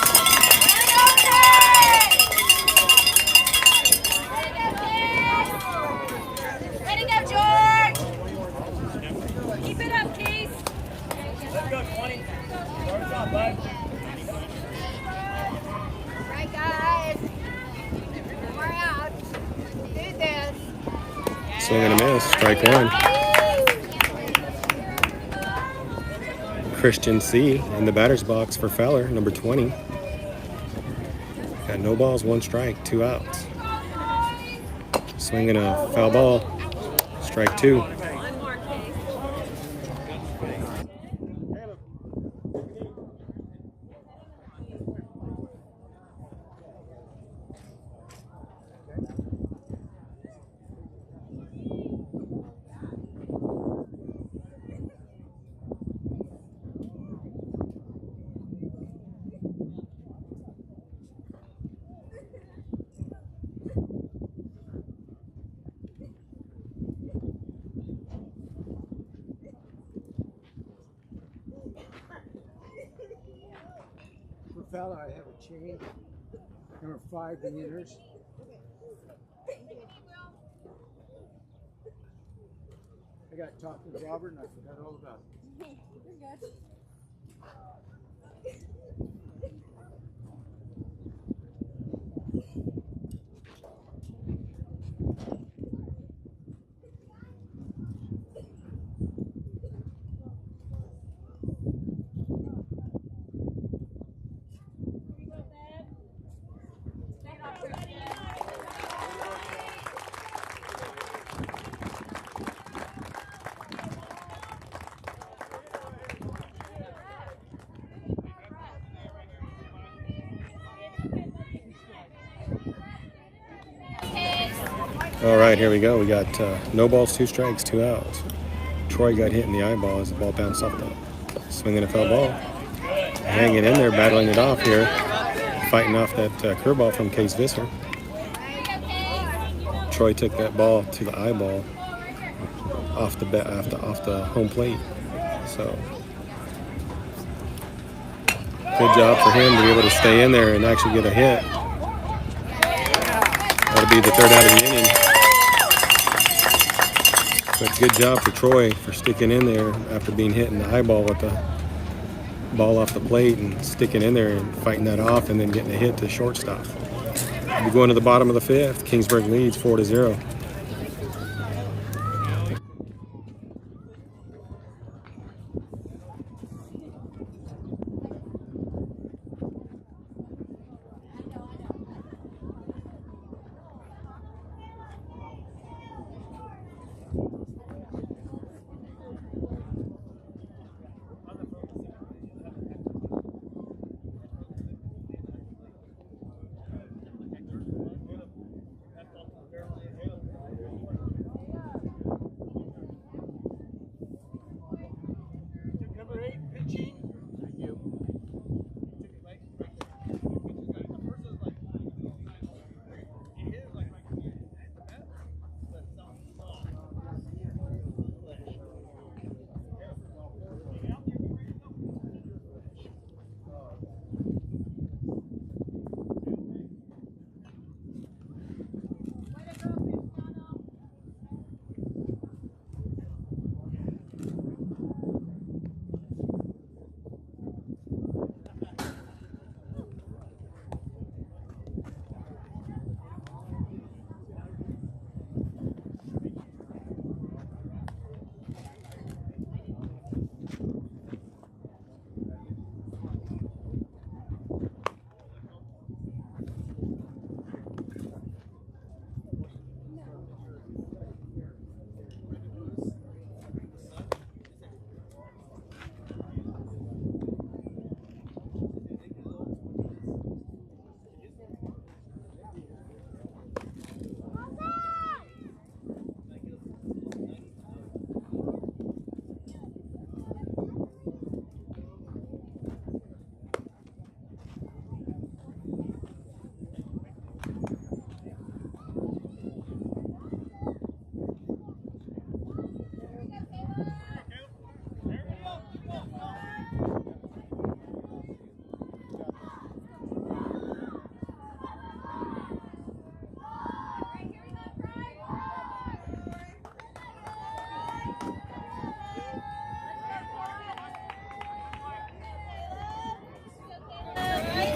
Speaker 5: Ready, go, George. Keep it up, Keith.
Speaker 2: Let's go, 20. Start us off, bud.
Speaker 5: Right, guys. We're out. Do this.
Speaker 4: Swing and a miss. Strike 1. Christian C in the batter's box for Fowler, number 20. Got no balls, 1 strike, 2 outs. Swinging a foul ball. Strike 2.
Speaker 6: For Fowler, I have a change. Number 5, the hitters. I got to talk with Robert and I forgot all about it.
Speaker 4: All right, here we go. We got no balls, 2 strikes, 2 outs. Troy got hit in the eyeball as the ball bounced off the swinging a foul ball. Hanging in there, battling it off here. Fighting off that curveball from Case Visser. Troy took that ball to the eyeball off the home plate. So Good job for him to be able to stay in there and actually get a hit. That'll be the third out of the inning. But good job for Troy for sticking in there after being hit in the eyeball with the ball off the plate and sticking in there and fighting that off and then getting a hit to shortstop. We're going to the bottom of the fifth. Kingsburg leads 4-0.
Speaker 1: Number 8, pitching.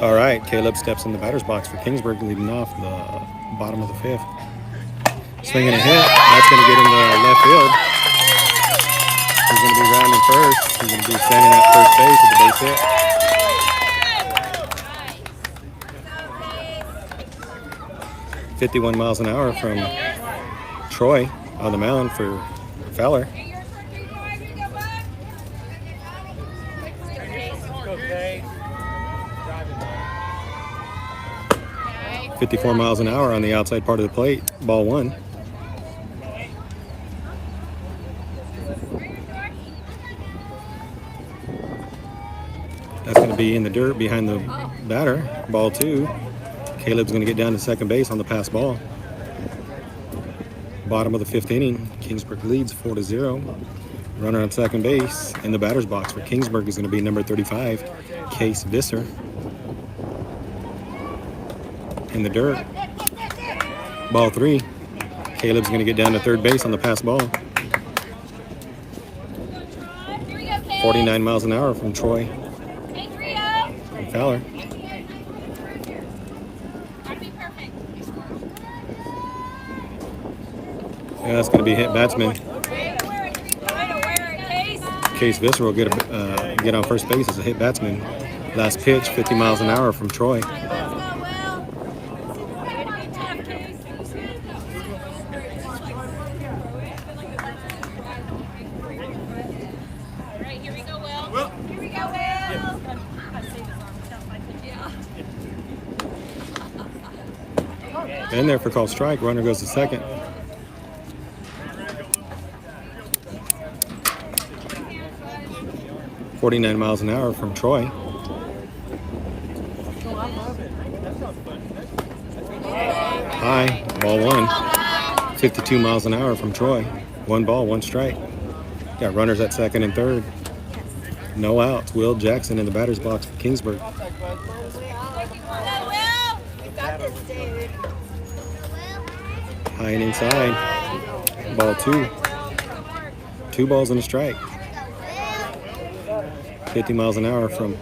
Speaker 4: All right, Caleb steps in the batter's box for Kingsburg, leading off the bottom of the fifth. Swinging a hit. That's going to get into left field. He's going to be rounding first. He's going to be standing at first base with a base hit. 51 miles an hour from Troy on the mound for Fowler. 54 miles an hour on the outside part of the plate. Ball one. That's going to be in the dirt behind the batter. Ball two. Caleb's going to get down to second base on the pass ball. Bottom of the fifth inning. Kingsburg leads 4-0. Runner on second base in the batter's box for Kingsburg is going to be number 35, Case Visser. In the dirt. Ball three. Caleb's going to get down to third base on the pass ball. 49 miles an hour from Troy. And Fowler. Yeah, that's going to be hit batsman. Case Visser will get on first base as a hit batsman. Last pitch, 50 miles an hour from Troy. In there for called strike. Runner goes to second. .49 miles an hour from Troy. High, ball one. 52 miles an hour from Troy. One ball, one strike. Got runners at second and third. No outs. Will Jackson in the batter's box for Kingsburg.
Speaker 5: Go, Will. You got this, dude.
Speaker 4: High and inside. Ball 2. 2 balls and a strike. 50 miles an hour from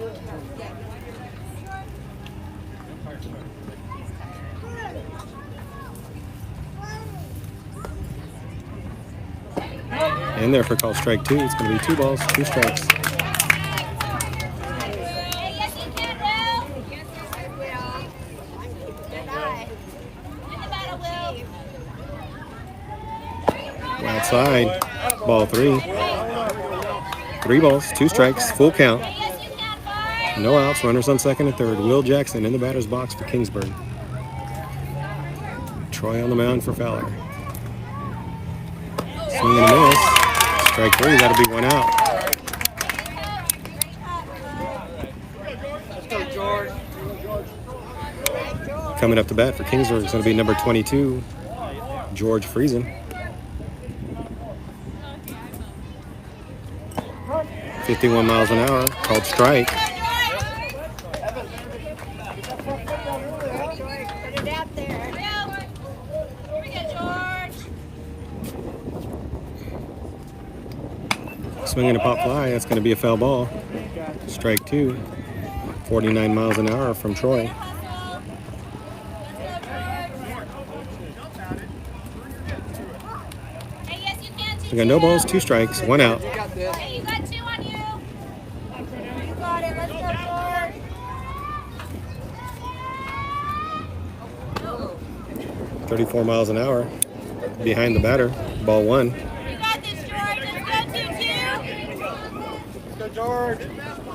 Speaker 4: in there for call strike 2. It's going to be 2 balls, 2 strikes.
Speaker 5: Hey, yes, you can, Will. Yes, Will. Good eye. In the battle, Will.
Speaker 4: Outside. Ball 3. 3 balls, 2 strikes, full count.
Speaker 5: Hey, yes, you can, Bart.
Speaker 4: No outs, runners on second and third. Will Jackson in the batter's box for Kingsburg. Troy on the mound for Fowler. Swing and a miss. Strike 3, that'll be 1 out. Coming up to bat for Kingsburg is going to be number 22, George Friesen. 51 miles an hour, called strike.
Speaker 5: Put it out there. Will. Here we go, George.
Speaker 4: Swinging a pop fly, that's going to be a foul ball. Strike 2. 49 miles an hour from Troy.
Speaker 5: Hustle. Let's go, George. Hey, yes, you can, too.
Speaker 4: We got no balls, 2 strikes, 1 out.
Speaker 5: Hey, you got 2 on you. You got it. Let's go, George.
Speaker 4: 34 miles an hour behind the batter. Ball 1.
Speaker 5: You got this, George. Let's go, 2-2.
Speaker 1: Let's go, George.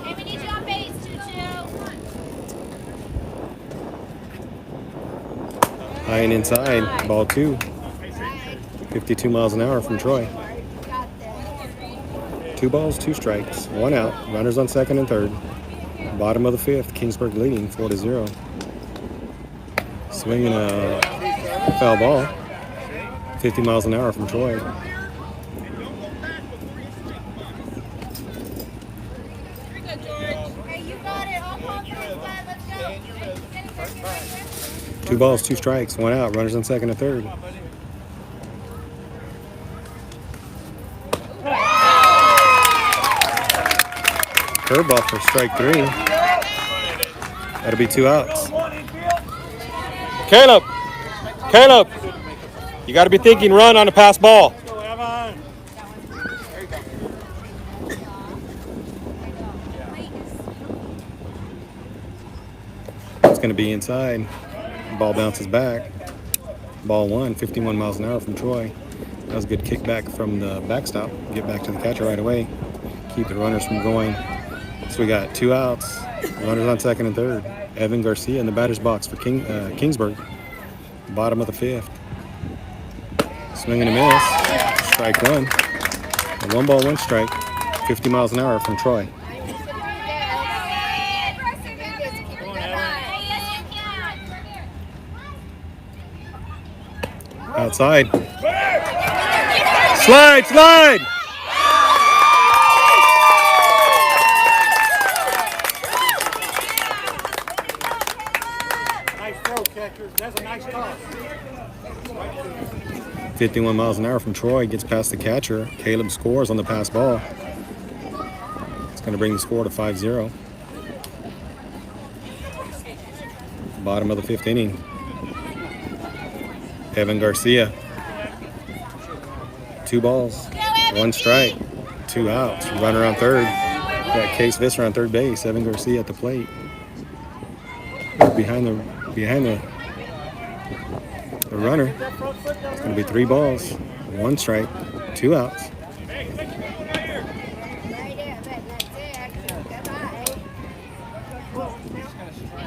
Speaker 5: Hey, we need you on base, 2-2.
Speaker 4: High and inside. Ball 2. 52 miles an hour from Troy.
Speaker 5: Got this.
Speaker 4: 2 balls, 2 strikes, 1 out. Runners on second and third. Bottom of the 5th. Kingsburg leading 4-0. Swinging a foul ball. 50 miles an hour from Troy.
Speaker 5: Here we go, George. Hey, you got it. All confidence, guys. Let's go.
Speaker 4: 2 balls, 2 strikes, 1 out. Runners on second and third. Curveball for strike 3. That'll be 2 outs. Caleb! Caleb! You got to be thinking run on a pass ball. It's going to be inside. Ball bounces back. Ball 1, 51 miles an hour from Troy. That was a good kickback from the backstop. Get back to the catcher right away. Keep the runners from going. So we got 2 outs. Runners on second and third. Evan Garcia in the batter's box for Kingsburg. Bottom of the 5th. Swing and a miss. Strike 1. A 1 ball, 1 strike. 50 miles an hour from Troy. Outside. Slide, slide!
Speaker 1: Nice throw, catcher. That's a nice toss.
Speaker 4: 51 miles an hour from Troy. Gets past the catcher. Caleb scores on the pass ball. It's going to bring the score to 5-0. Bottom of the 5th inning. Evan Garcia. 2 balls, 1 strike, 2 outs. Runner on third. Got Case Visser on third base. Evan Garcia at the plate. Behind the runner. It's going to be 3 balls, 1 strike, 2 outs.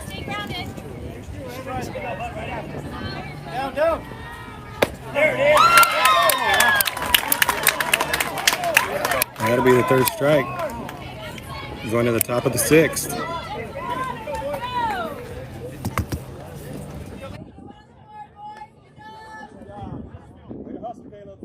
Speaker 5: Stay grounded.
Speaker 1: Down, down. There it is.
Speaker 4: That'll be the 3rd strike. Going to the top of the 6th.
Speaker 1: Way to hustle, Caleb.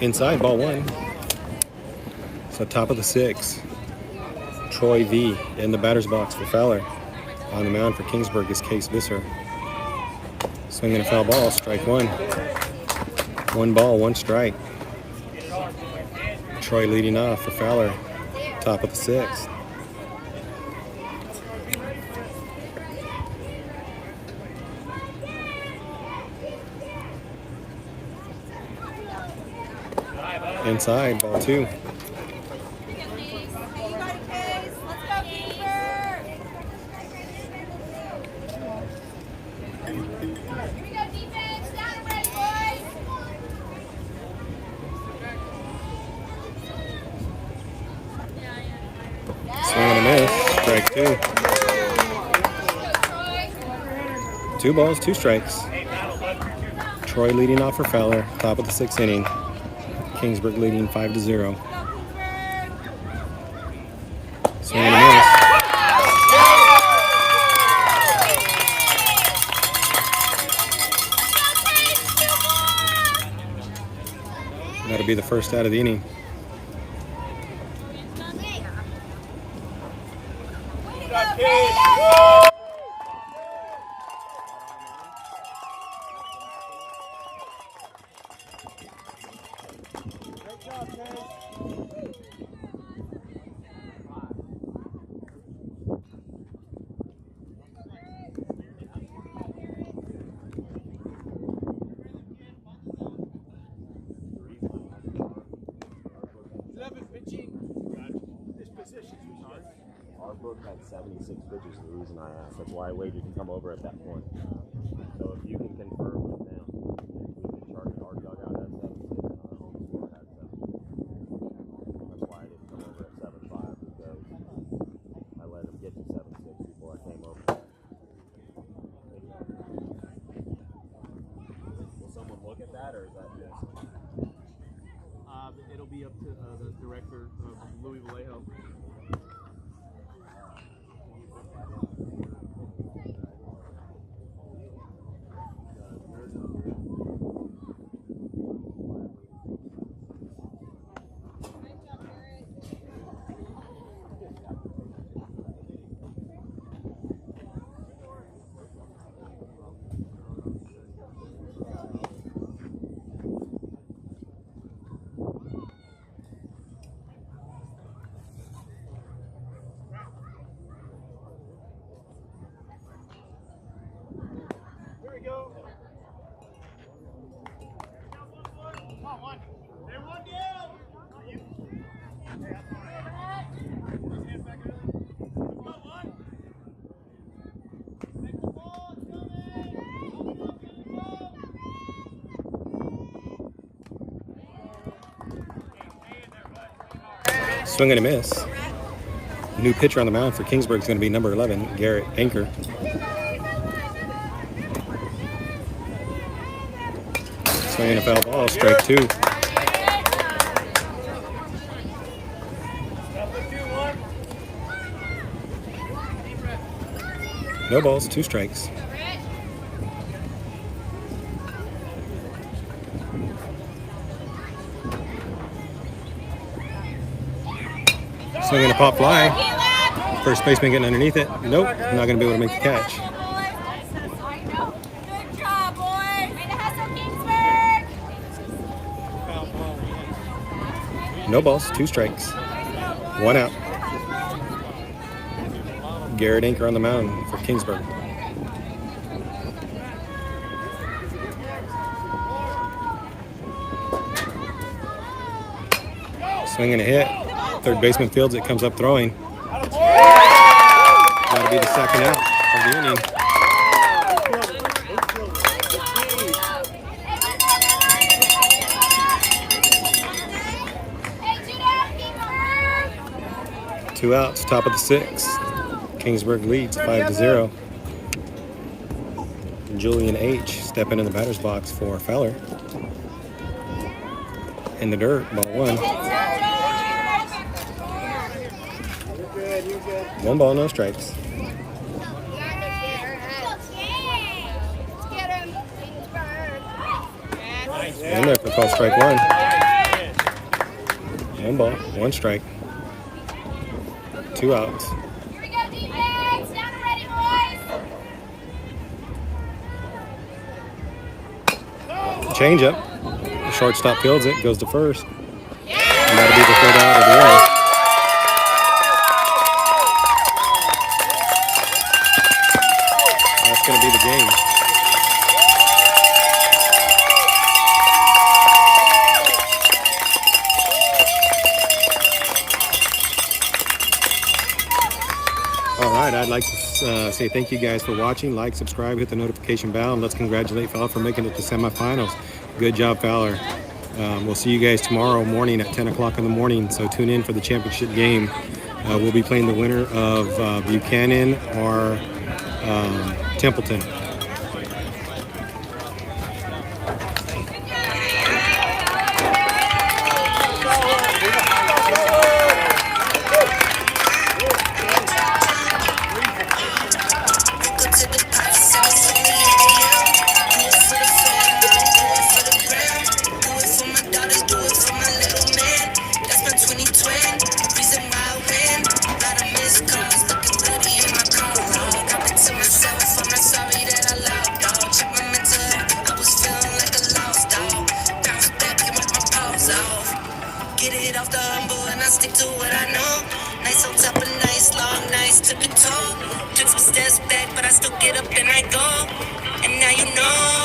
Speaker 4: Inside, ball one. So top of the 6. Troy V in the batter's box for Fowler. On the mound for Kingsburg is Case Visser. Swinging a foul ball, strike 1. 1 ball, 1 strike. Troy leading off for Fowler. Top of the 6th. Inside, ball 2.
Speaker 5: You got it, Case. Let's go, Kingsburg. Here we go, defense. Down and ready, boys.
Speaker 4: Swing and a miss. Strike 2. 2 balls, 2 strikes. Troy leading off for Fowler. Top of the 6th inning. Kingsburg leading 5-0. Swing and a miss. That'll be the first out of the inning.
Speaker 7: Our book had 76 pitches, the reason I asked. That's why I waited to come over at that point. So if you can confirm with them, we can charge our dugout at 76 and our home score at 76. That's why I didn't come over at 75, because I let them get to 76 before I came over. Will someone look at that, or is that just...
Speaker 2: It'll be up to the director, Louis Vallejo.
Speaker 4: Swing and a miss. New pitcher on the mound for Kingsburg is going to be number 11, Garrett Anchor. Swinging a foul ball, strike 2. No balls, 2 strikes. Swinging a pop fly. First baseman getting underneath it. Nope, not going to be able to make the catch.
Speaker 5: Good job, boys. Way to hustle, Kingsburg.
Speaker 4: No balls, 2 strikes. 1 out. Garrett Anchor on the mound for Kingsburg. Swinging a hit. Third baseman fields it, comes up throwing. That'll be the second out of the inning. Two outs, top of the 6th. Kingsburg leads 5-0. Julian H. stepping in the batter's box for Fowler. In the dirt, ball 1. 1 ball, no strikes. And there for call strike 1. One ball, one strike, 2 outs.
Speaker 5: Here we go, defense. Down and ready, boys.
Speaker 4: Change up. The shortstop fields it, goes to first. And that'll be the 3rd out of the inning. That's going to be the game. All right, I'd like to say thank you guys for watching. Like, subscribe, hit the notification bell, and let's congratulate Fowler for making it to semifinals. Good job, Fowler. We'll see you guys tomorrow morning at 10 o'clock in the morning, so tune in for the championship game. We'll be playing the winner of Buchanan or Templeton.
Speaker 8: Get it off the humble and I stick to what I know. Nice on top of nice, long nights, took a toll. Took some steps back, but I still get up and I go. And now you know.